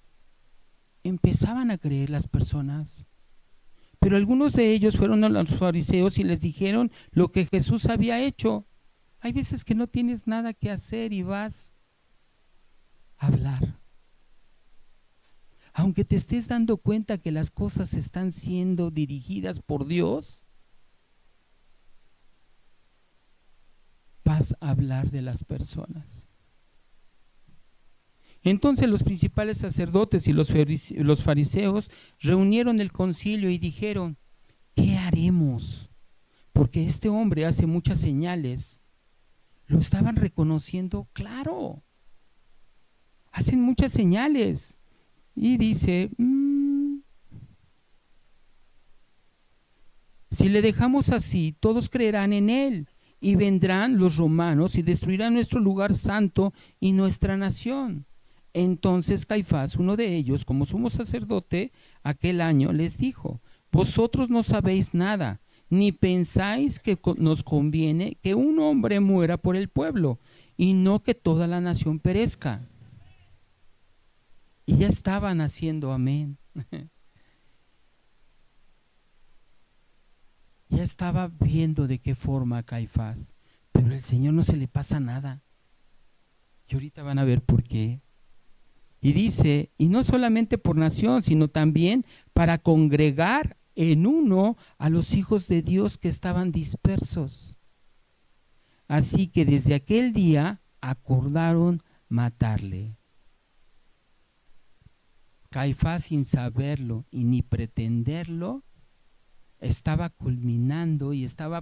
A: Empezaban a creer las personas. Pero algunos de ellos fueron a los fariseos y les dijeron lo que Jesús había hecho. Hay veces que no tienes nada que hacer y vas a hablar. Aunque te estés dando cuenta que las cosas están siendo dirigidas por Dios, vas a hablar de las personas. Entonces los principales sacerdotes y los fariseos reunieron el concilio y dijeron, ¿qué haremos? Porque este hombre hace muchas señales. Lo estaban reconociendo, claro. Hacen muchas señales. Y dice, si le dejamos así, todos creerán en él. Y vendrán los romanos y destruirán nuestro lugar santo y nuestra nación. Entonces Caifás, uno de ellos, como sumo sacerdote, aquel año les dijo, vosotros no sabéis nada, ni pensáis que nos conviene que un hombre muera por el pueblo, y no que toda la nación perezca. Y ya estaban haciendo amén. Ya estaba viendo de qué forma Caifás, pero el Señor no se le pasa nada. Y ahorita van a ver por qué. Y dice, y no solamente por nación, sino también para congregar en uno a los hijos de Dios que estaban dispersos. Así que desde aquel día acordaron matarle. Caifás, sin saberlo y ni pretenderlo, estaba culminando y estaba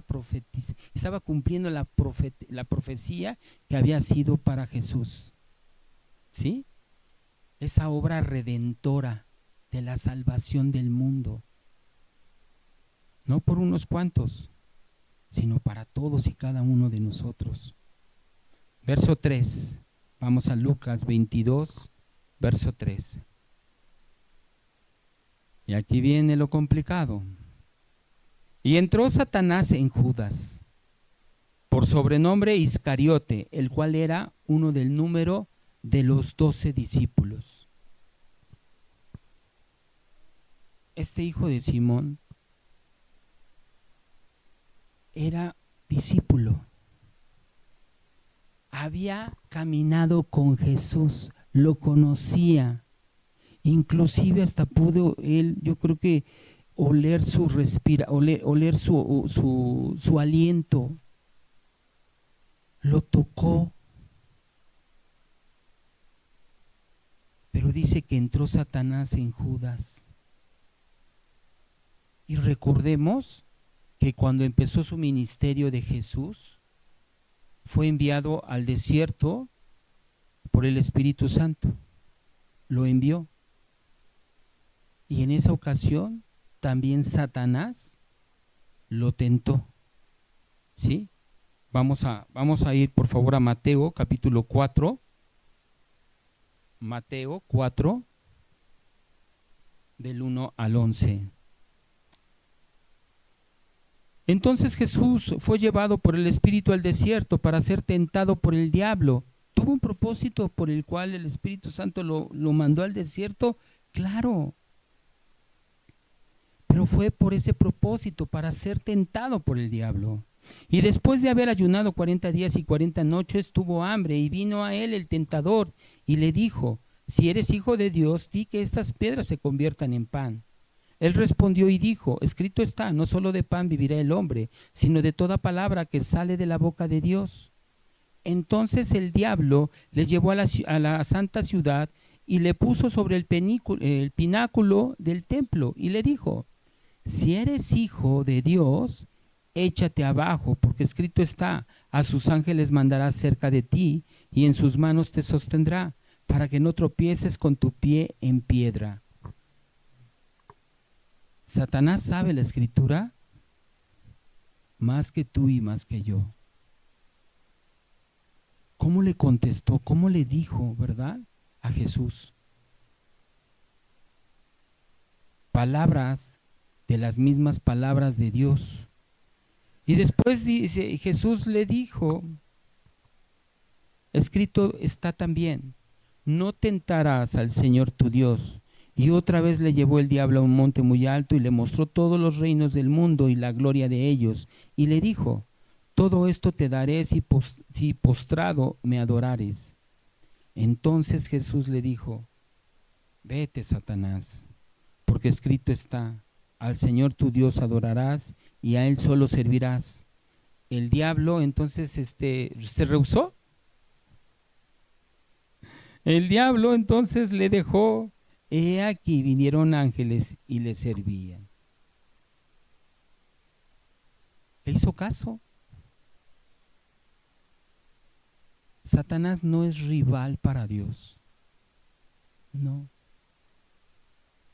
A: cumpliendo la profecía que había sido para Jesús. ¿Sí? Esa obra redentora de la salvación del mundo. No por unos cuantos, sino para todos y cada uno de nosotros. Verso 3. Vamos a Lucas 22, verso 3. Y aquí viene lo complicado. Y entró Satanás en Judas, por sobrenombre Iscariote, el cual era uno del número de los 12 discípulos. Este hijo de Simón era discípulo. Había caminado con Jesús, lo conocía. Inclusive hasta pudo él, yo creo que oler su oler su aliento. Lo tocó. Pero dice que entró Satanás en Judas. Y recordemos que cuando empezó su ministerio de Jesús, fue enviado al desierto por el Espíritu Santo. Lo envió. Y en esa ocasión también Satanás lo tentó. ¿Sí? Vamos a ir por favor a Mateo capítulo 4. Mateo 4, del 1 al 11. Entonces Jesús fue llevado por el Espíritu al desierto para ser tentado por el diablo. ¿Tuvo un propósito por el cual el Espíritu Santo lo mandó al desierto? Claro. Pero fue por ese propósito, para ser tentado por el diablo. Y después de haber ayunado 40 días y 40 noches, tuvo hambre, y vino a él el tentador y le dijo: si eres hijo de Dios, di que estas piedras se conviertan en pan. Él respondió y dijo: escrito está, no solo de pan vivirá el hombre, sino de toda palabra que sale de la boca de Dios. Entonces el diablo le llevó a la santa ciudad y le puso sobre el pináculo del templo y le dijo: si eres hijo de Dios, échate abajo, porque escrito está: a sus ángeles mandará cerca de ti, y en sus manos te sostendrá, para que no tropieces con tu pie en piedra. Satanás sabe la escritura más que tú y más que yo. ¿Cómo le contestó? ¿Cómo le dijo, verdad? A Jesús. Palabras de las mismas palabras de Dios. Y después dice, Jesús le dijo, escrito está también: no tentarás al Señor tu Dios. Y otra vez le llevó el diablo a un monte muy alto y le mostró todos los reinos del mundo y la gloria de ellos. Y le dijo: todo esto te daré si postrado me adorares. Entonces Jesús le dijo: vete, Satanás, porque escrito está: al Señor tu Dios adorarás y a Él solo servirás. El diablo entonces se rehusó. El diablo entonces le dejó. He aquí vinieron ángeles y le servían. Le hizo caso. Satanás no es rival para Dios. No.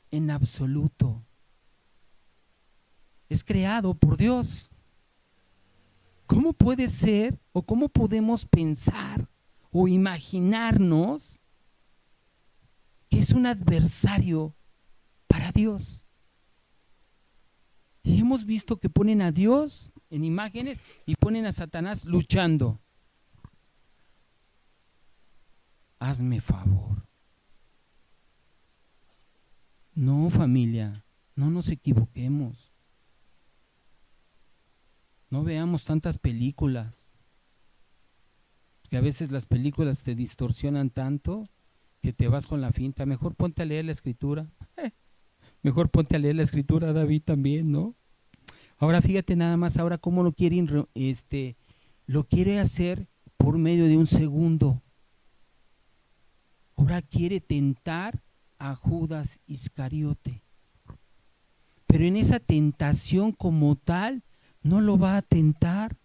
A: En absoluto. Es creado por Dios. ¿Cómo puede ser o cómo podemos pensar o imaginarnos que es un adversario para Dios? Y hemos visto que ponen a Dios en imágenes y ponen a Satanás luchando. Hazme favor. No, familia, no nos equivoquemos. No veamos tantas películas, que a veces las películas te distorsionan tanto que te vas con la finta. Mejor ponte a leer la escritura. Mejor ponte a leer la escritura, David, también, ¿no? Ahora fíjate nada más, ahora cómo lo quiere hacer por medio de un segundo. Ahora quiere tentar a Judas Iscariote. Pero en esa tentación como tal, no lo va a tentar,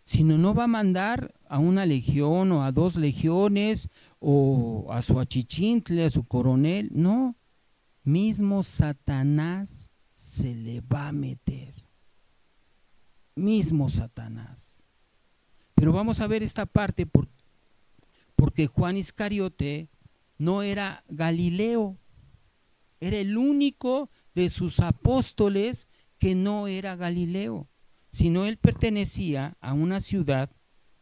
A: sino no va a mandar a una legión o a 2 legiones o a su achichintle, a su coronel. No, mismo Satanás se le va a meter. Mismo Satanás. Pero vamos a ver esta parte porque Juan Iscariote no era Galileo, era el único de sus apóstoles que no era Galileo, sino él pertenecía a una ciudad,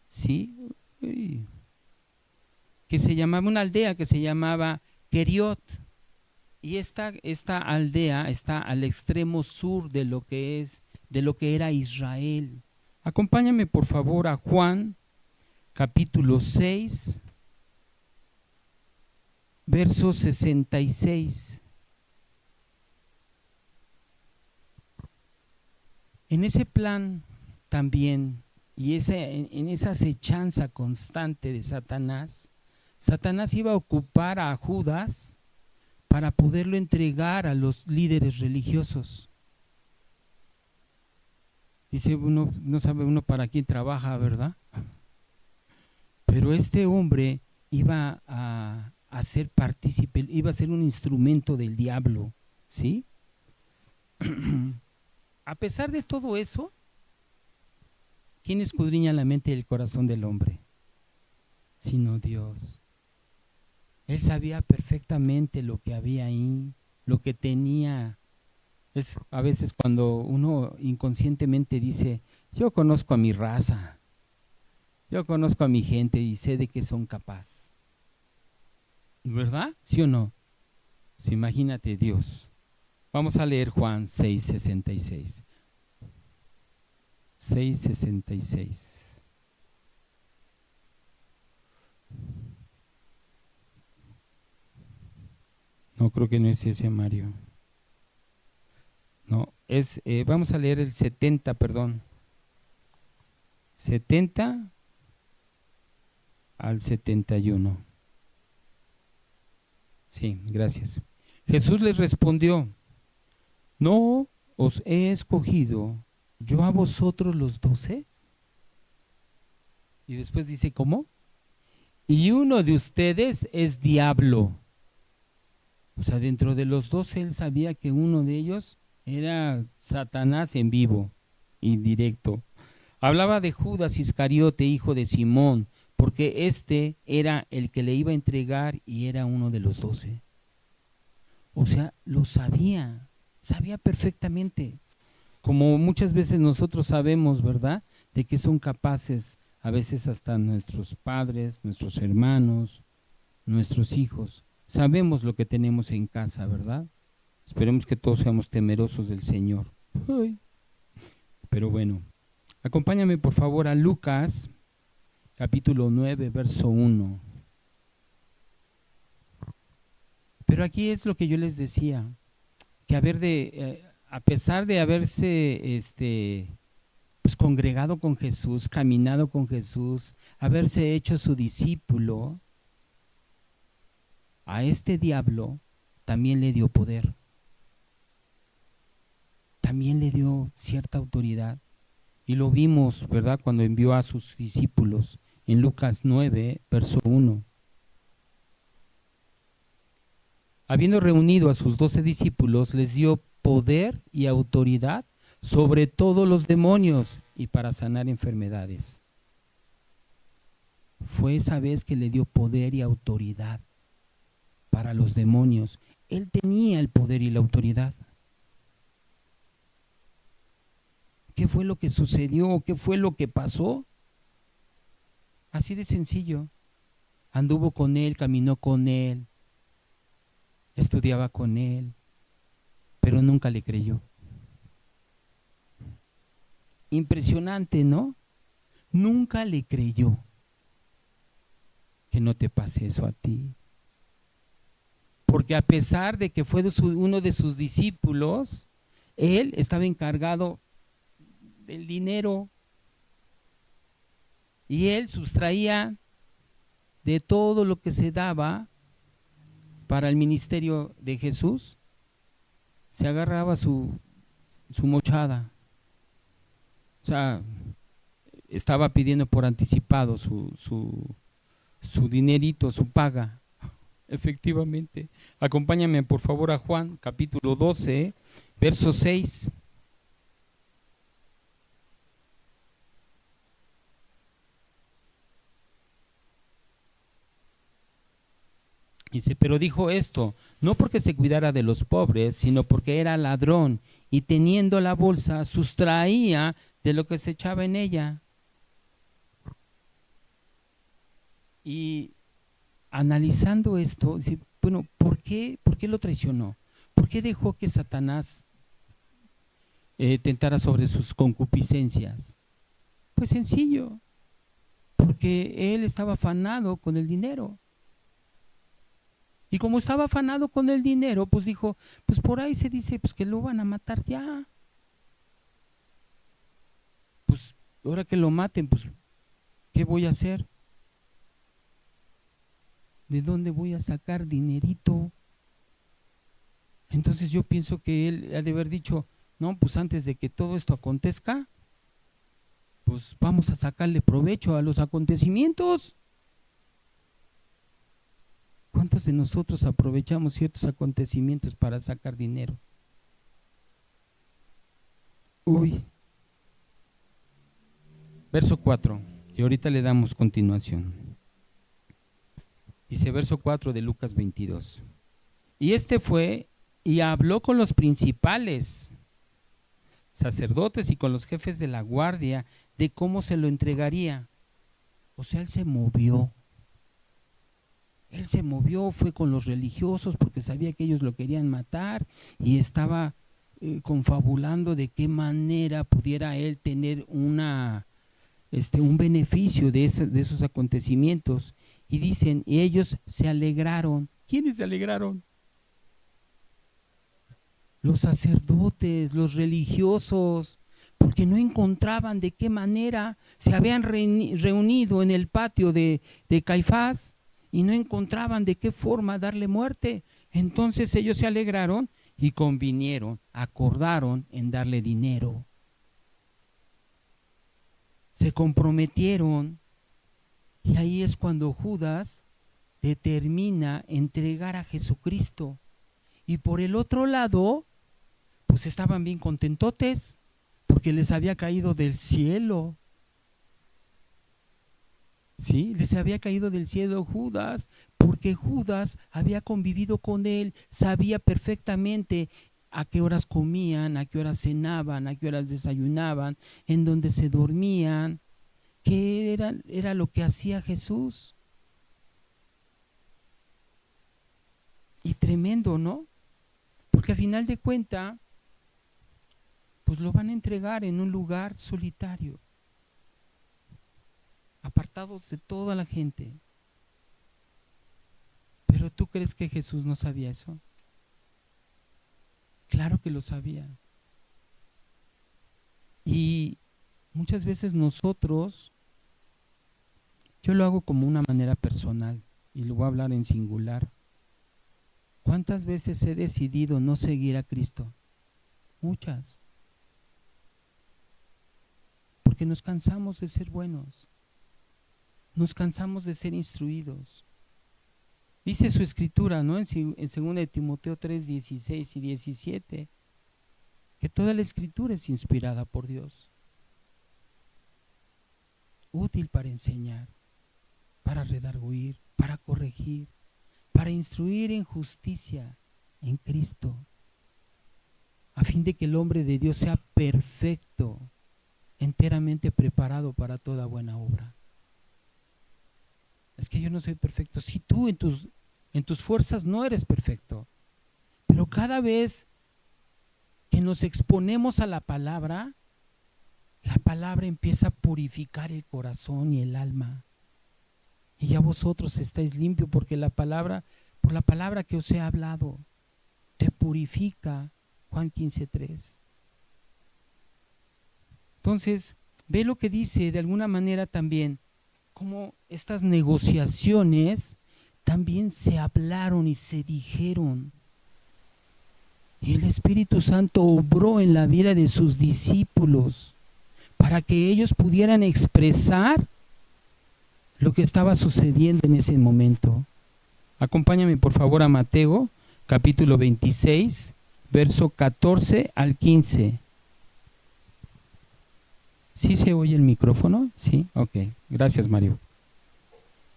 A: ¿sí? Que se llamaba, una aldea que se llamaba Keriot. Y esta aldea está al extremo sur de lo que era Israel. Acompáñame por favor a Juan, capítulo 6, verso 66. En ese plan también, y en esa acechanza constante de Satanás, Satanás iba a ocupar a Judas para poderlo entregar a los líderes religiosos. Dice uno, no sabe uno para quién trabaja, ¿verdad? Pero este hombre iba a ser partícipe, iba a ser un instrumento del diablo, ¿sí? A pesar de todo eso, ¿quién escudriña la mente y el corazón del hombre? Sino Dios. Él sabía perfectamente lo que había ahí, lo que tenía. Es a veces cuando uno inconscientemente dice, yo conozco a mi raza, yo conozco a mi gente y sé de qué son capaces. ¿Verdad? ¿Sí o no? Pues imagínate Dios. Vamos a leer Juan 6:66. 6:66. No, creo que no es ese, Mario. No, vamos a leer el 70, perdón. 70 al 71. Sí, gracias. Jesús les respondió, ¿no os he escogido yo a vosotros los 12? Y después dice, ¿cómo? Y uno de ustedes es diablo. O sea, dentro de los 12 él sabía que uno de ellos era Satanás en vivo y directo. Hablaba de Judas Iscariote, hijo de Simón, porque este era el que le iba a entregar y era uno de los 12. O sea, lo sabía perfectamente. Como muchas veces nosotros sabemos, ¿verdad?, de que son capaces a veces hasta nuestros padres, nuestros hermanos, nuestros hijos. Sabemos lo que tenemos en casa, ¿verdad? Esperemos que todos seamos temerosos del Señor. Ay. Pero bueno, acompáñame por favor a Lucas, capítulo 9, verso 1. Pero aquí es lo que yo les decía, que a pesar de haberse pues congregado con Jesús, caminado con Jesús, haberse hecho su discípulo, a este diablo también le dio poder, también le dio cierta autoridad. Y lo vimos, ¿verdad?, cuando envió a sus discípulos en Lucas 9, verso 1. Habiendo reunido a sus 12 discípulos, les dio poder y autoridad sobre todos los demonios y para sanar enfermedades. Fue esa vez que le dio poder y autoridad para los demonios. Él tenía el poder y la autoridad. ¿Qué fue lo que sucedió? ¿Qué fue lo que pasó? Así de sencillo. Anduvo con él, caminó con él, estudiaba con él, pero nunca le creyó. Impresionante, ¿no? Nunca le creyó. Que no te pase eso a ti. porque a pesar de que fue uno de sus discípulos, él estaba encargado del dinero y él sustraía de todo lo que se daba para el ministerio de Jesús, se agarraba su mochada. O sea, estaba pidiendo por anticipado su dinerito, su paga. Efectivamente. Acompáñame por favor a Juan, capítulo 12, verso 6. Dice, pero dijo esto, no porque se cuidara de los pobres, sino porque era ladrón y teniendo la bolsa sustraía de lo que se echaba en ella. Y analizando esto, dice, bueno, ¿por qué lo traicionó? ¿Por qué dejó que Satanás tentara sobre sus concupiscencias? Pues sencillo, porque él estaba afanado con el dinero. Y como estaba afanado con el dinero, pues dijo, pues por ahí se dice pues que lo van a matar ya. Pues ahora que lo maten, pues ¿qué voy a hacer? ¿De dónde voy a sacar dinerito? Entonces yo pienso que él ha de haber dicho, no, pues antes de que todo esto acontezca, pues vamos a sacarle provecho a los acontecimientos. ¿Cuántos de nosotros aprovechamos ciertos acontecimientos para sacar dinero? Uy. Verso 4, y ahorita le damos continuación. Dice verso 4 de Lucas 22. Y este fue y habló con los principales sacerdotes y con los jefes de la guardia de cómo se lo entregaría. O sea, él se movió. Él se movió, fue con los religiosos porque sabía que ellos lo querían matar y estaba confabulando de qué manera pudiera él tener un beneficio de esos acontecimientos. Y dicen, y ellos se alegraron. ¿Quiénes se alegraron? Los sacerdotes, los religiosos, porque no encontraban de qué manera se habían reunido en el patio de Caifás y no encontraban de qué forma darle muerte. Entonces ellos se alegraron y convinieron, acordaron en darle dinero. Se comprometieron y ahí es cuando Judas determina entregar a Jesucristo. Y por el otro lado, pues estaban bien contentotes porque les había caído del cielo. Sí, les había caído del cielo Judas, porque Judas había convivido con él, sabía perfectamente a qué horas comían, a qué horas cenaban, a qué horas desayunaban, en dónde se dormían, qué era lo que hacía Jesús. Y tremendo, ¿no? Porque a final de cuentas, pues lo van a entregar en un lugar solitario, apartados de toda la gente. Pero ¿tú crees que Jesús no sabía eso? Claro que lo sabía. Y muchas veces nosotros, yo lo hago como una manera personal y lo voy a hablar en singular. ¿Cuántas veces he decidido no seguir a Cristo? Muchas. Porque nos cansamos de ser buenos. Nos cansamos de ser instruidos. Dice su escritura, ¿no? En 2 Timoteo 3, 16 y 17, que toda la escritura es inspirada por Dios. Útil para enseñar, para redarguir, para corregir, para instruir en justicia en Cristo, a fin de que el hombre de Dios sea perfecto, enteramente preparado para toda buena obra. Es que yo no soy perfecto. Si tú en tus fuerzas no eres perfecto, pero cada vez que nos exponemos a la palabra empieza a purificar el corazón y el alma. Y ya vosotros estáis limpios porque la palabra por la palabra que os he hablado. Te purifica. Juan 15:3. Entonces, ve lo que dice de alguna manera también, cómo estas negociaciones también se hablaron y se dijeron. Y el Espíritu Santo obró en la vida de sus discípulos para que ellos pudieran expresar lo que estaba sucediendo en ese momento. Acompáñame por favor a Mateo, capítulo 26, verso 14 al 15. ¿Sí se oye el micrófono? Sí, ok. Gracias, Mario.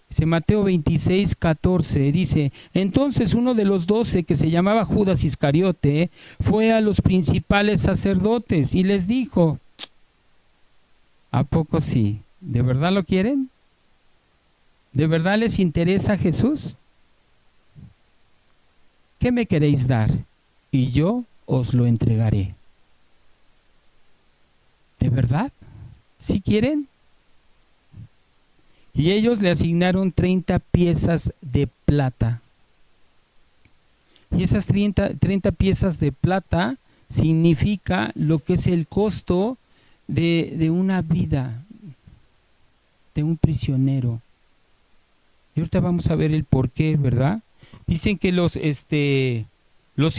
A: Dice Mateo 26, 14, dice: entonces uno de los 12, que se llamaba Judas Iscariote, fue a los principales sacerdotes y les dijo: ¿a poco sí? ¿De verdad lo quieren? ¿De verdad les interesa Jesús? ¿Qué me queréis dar? Y yo os lo entregaré. ¿De verdad? ¿Sí quieren? Y ellos le asignaron 30 piezas de plata. Y esas 30 piezas de plata significa lo que es el costo de una vida, de un prisionero. Y ahorita vamos a ver el por qué, ¿verdad? Dicen que los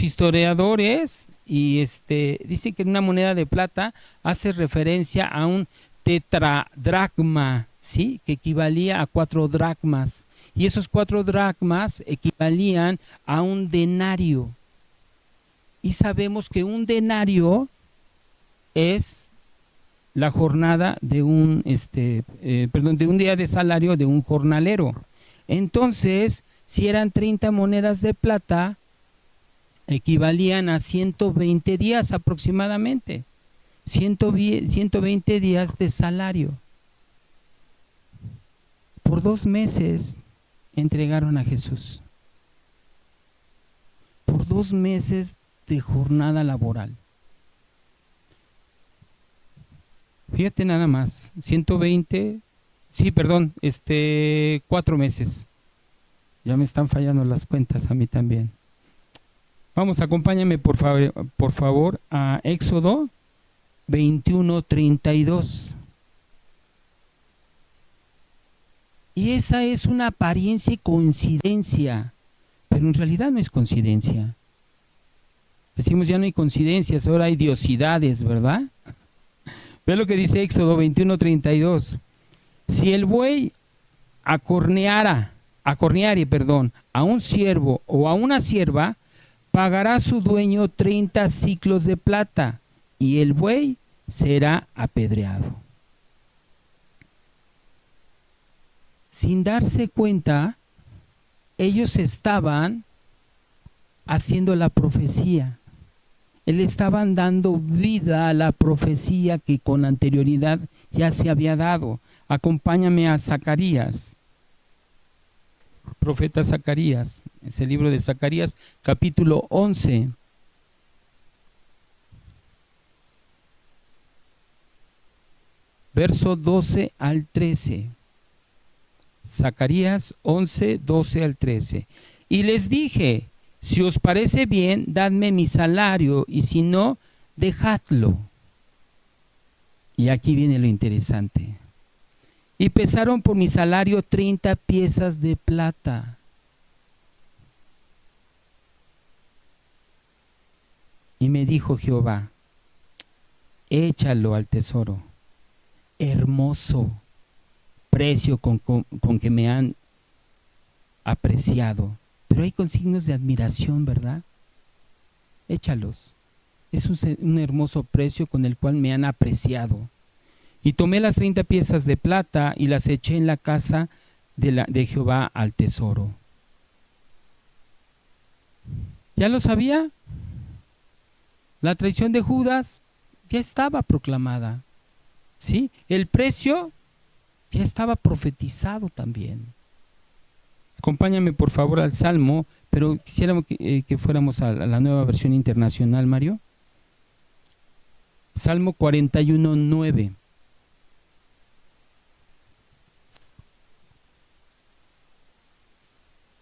A: historiadores dicen que una moneda de plata hace referencia a un tetradracma, ¿sí? Que equivalía a 4 dracmas. Y esos 4 dracmas equivalían a un denario. Y sabemos que un denario es la jornada de de un día de salario de un jornalero. Entonces, si eran 30 monedas de plata, equivalían a 120 días aproximadamente. 120 días de salario. Por 2 meses entregaron a Jesús. Por 2 meses de jornada laboral. Fíjate nada más, 4 meses. Ya me están fallando las cuentas a mí también. Vamos, acompáñame por favor a Éxodo 21:32. Y esa es una apariencia y coincidencia, pero en realidad no es coincidencia. Decimos ya no hay coincidencias, ahora hay diosidades, ¿verdad? Ve lo que dice Éxodo 21:32. Si el buey acorneare, a un siervo o a una sierva, pagará su dueño 30 siclos de plata y el buey será apedreado. Sin darse cuenta, ellos estaban haciendo la profecía. Le estaban dando vida a la profecía que con anterioridad ya se había dado. Acompáñame a Zacarías. Profeta Zacarías, es el libro de Zacarías, capítulo 11. Verso 12 al 13. Zacarías 11, 12 al 13. Y les dije: si os parece bien, dadme mi salario, y si no, dejadlo. Y aquí viene lo interesante. Y pesaron por mi salario 30 piezas de plata. Y me dijo Jehová: échalo al tesoro. Hermoso precio con que me han apreciado. Pero hay con signos de admiración, ¿verdad? Échalos. Es un hermoso precio con el cual me han apreciado. Y tomé las 30 piezas de plata y las eché en la casa de Jehová al tesoro. ¿Ya lo sabía? La traición de Judas ya estaba proclamada. ¿Sí? El precio ya estaba profetizado también. Acompáñame por favor al Salmo, pero quisiéramos que fuéramos a la Nueva Versión Internacional, Mario. Salmo 41:9.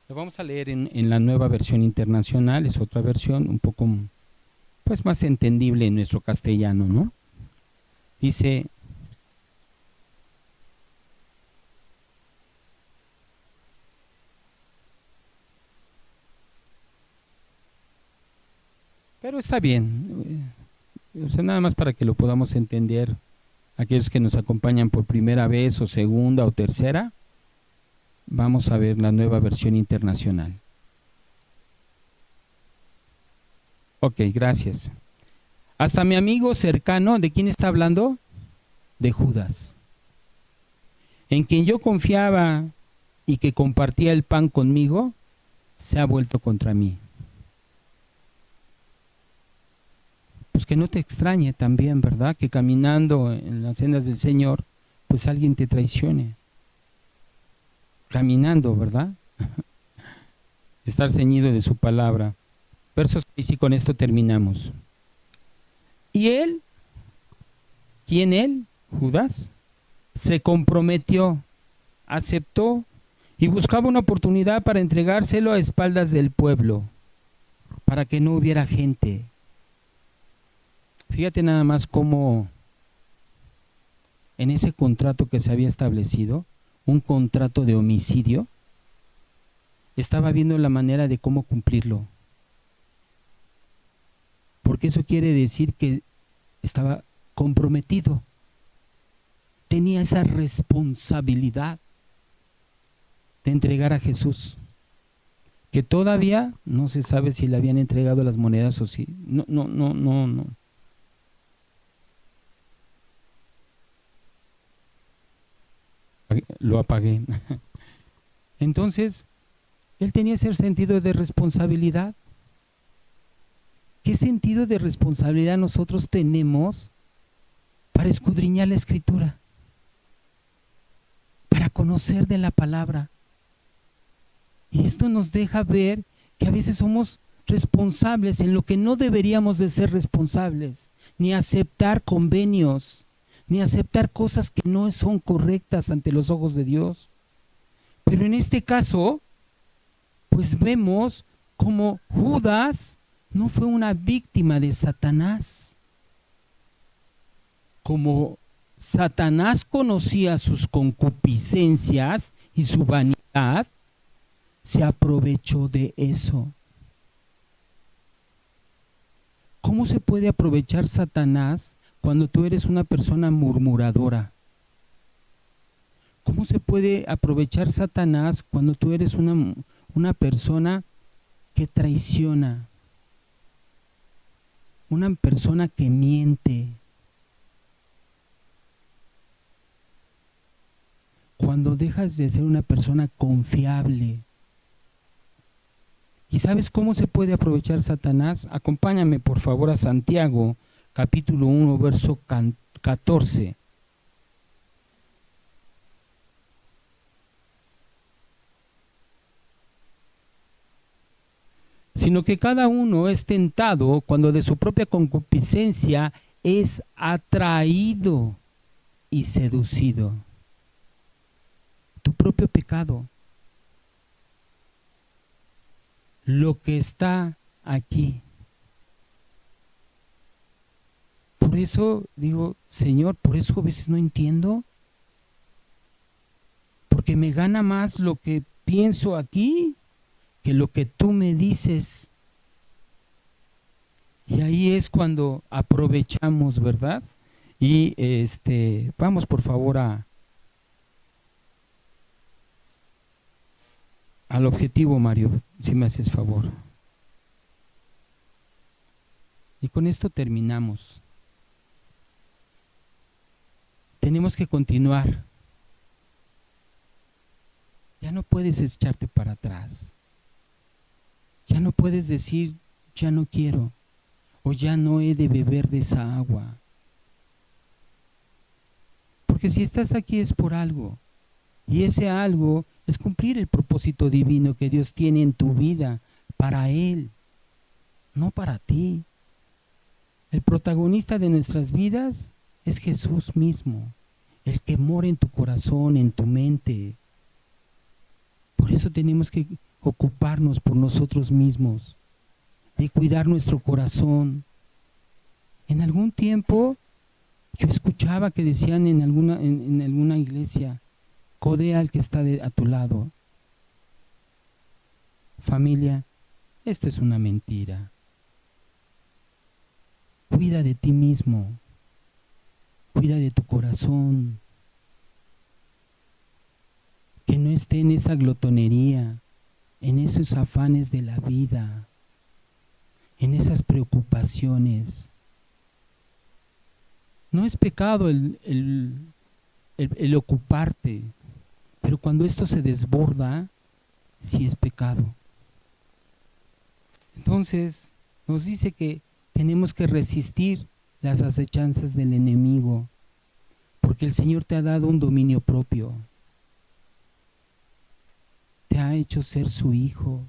A: Lo vamos a leer en la Nueva Versión Internacional, es otra versión un poco pues más entendible en nuestro castellano, ¿no? Dice: pero está bien, o sea, nada más para que lo podamos entender aquellos que nos acompañan por primera vez o segunda o tercera. Vamos a ver la Nueva Versión Internacional. Ok, gracias. Hasta mi amigo cercano, ¿de quién está hablando? De Judas, en quien yo confiaba y que compartía el pan conmigo, se ha vuelto contra mí. Pues que no te extrañe también, ¿verdad? Que caminando en las sendas del Señor, pues alguien te traicione. Caminando, ¿verdad? Estar ceñido de su palabra. Versos 6 y con esto terminamos. Y él, ¿quién él? Judas, se comprometió, aceptó y buscaba una oportunidad para entregárselo a espaldas del pueblo, para que no hubiera gente. Fíjate nada más cómo en ese contrato que se había establecido, un contrato de homicidio, estaba viendo la manera de cómo cumplirlo. Porque eso quiere decir que estaba comprometido, tenía esa responsabilidad de entregar a Jesús, que todavía no se sabe si le habían entregado las monedas o si. No. Lo apagué. Entonces, él tenía ese sentido de responsabilidad. ¿Qué sentido de responsabilidad nosotros tenemos para escudriñar la Escritura? Para conocer de la palabra. Y esto nos deja ver que a veces somos responsables en lo que no deberíamos de ser responsables, ni aceptar convenios, ni aceptar cosas que no son correctas ante los ojos de Dios. Pero en este caso, pues vemos como Judas no fue una víctima de Satanás. Como Satanás conocía sus concupiscencias y su vanidad, se aprovechó de eso. ¿Cómo se puede aprovechar Satanás cuando tú eres una persona murmuradora? ¿Cómo se puede aprovechar Satanás cuando tú eres una persona que traiciona? Una persona que miente. Cuando dejas de ser una persona confiable. ¿Y sabes cómo se puede aprovechar Satanás? Acompáñame por favor a Santiago, capítulo 1, verso 14. Sino que cada uno es tentado cuando de su propia concupiscencia es atraído y seducido. Tu propio pecado. Lo que está aquí. Por eso digo, Señor, por eso a veces no entiendo. Porque me gana más lo que pienso aquí que lo que tú me dices. Y ahí es cuando aprovechamos, ¿verdad? Y vamos por favor al objetivo, Mario, si me haces favor. Y con esto terminamos. Tenemos que continuar. Ya no puedes echarte para atrás. Ya no puedes decir, ya no quiero, o ya no he de beber de esa agua. Porque si estás aquí es por algo. Y ese algo es cumplir el propósito divino que Dios tiene en tu vida, para Él, no para ti. El protagonista de nuestras vidas es Jesús mismo, el que mora en tu corazón, en tu mente. Por eso tenemos que ocuparnos por nosotros mismos, de cuidar nuestro corazón. En algún tiempo yo escuchaba que decían en alguna iglesia, codea al que está a tu lado. Familia, esto es una mentira. Cuida de ti mismo, cuida de tu corazón, que no esté en esa glotonería, en esos afanes de la vida, en esas preocupaciones. No es pecado el ocuparte, pero cuando esto se desborda, sí es pecado. Entonces, nos dice que tenemos que resistir las acechanzas del enemigo, porque el Señor te ha dado un dominio propio. Te ha hecho ser su hijo.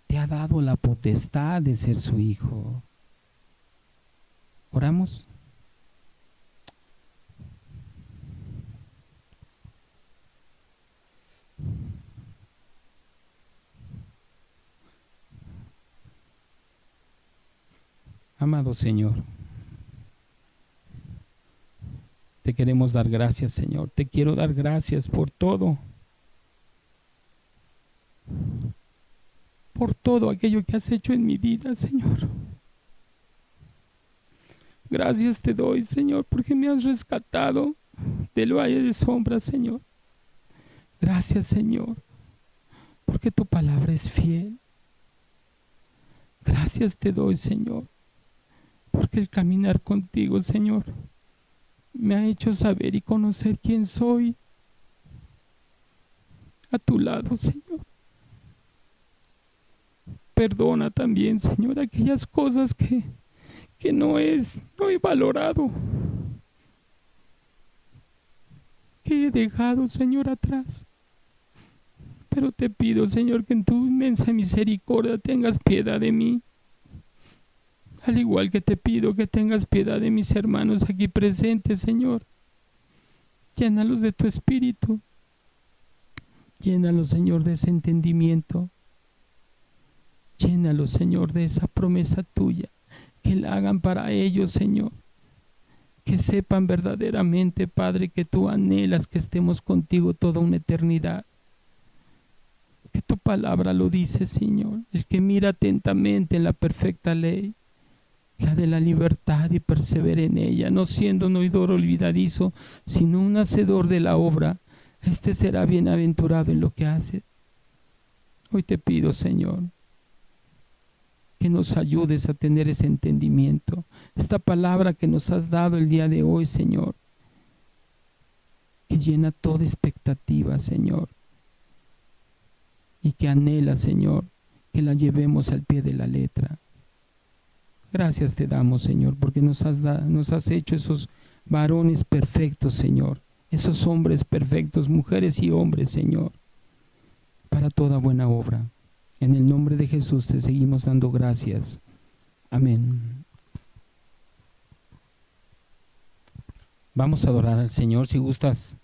A: Te ha dado la potestad de ser su hijo. ¿Oramos? Amado Señor, te queremos dar gracias, Señor. Te quiero dar gracias por todo. Por todo aquello que has hecho en mi vida, Señor. Gracias te doy, Señor, porque me has rescatado del valle de sombras, Señor. Gracias, Señor, porque tu palabra es fiel. Gracias te doy, Señor, porque el caminar contigo, Señor, me ha hecho saber y conocer quién soy a tu lado, Señor. Perdona también, Señor, aquellas cosas que no he valorado, que he dejado, Señor, atrás. Pero te pido, Señor, que en tu inmensa misericordia tengas piedad de mí. Al igual que te pido que tengas piedad de mis hermanos aquí presentes, Señor. Llénalos de tu espíritu. Llénalos, Señor, de ese entendimiento. Llénalos, Señor, de esa promesa tuya. Que la hagan para ellos, Señor. Que sepan verdaderamente, Padre, que tú anhelas que estemos contigo toda una eternidad. Que tu palabra lo dice, Señor. El que mira atentamente en la perfecta ley, la de la libertad, y persevera en ella, no siendo un oidor olvidadizo, sino un hacedor de la obra, este será bienaventurado en lo que hace. Hoy te pido, Señor, que nos ayudes a tener ese entendimiento. Esta palabra que nos has dado el día de hoy, Señor, que llena toda expectativa, Señor, y que anhela, Señor, que la llevemos al pie de la letra. Gracias te damos, Señor, porque nos has hecho esos varones perfectos, Señor, esos hombres perfectos, mujeres y hombres, Señor, para toda buena obra. En el nombre de Jesús te seguimos dando gracias. Amén. Vamos a adorar al Señor. Si gustas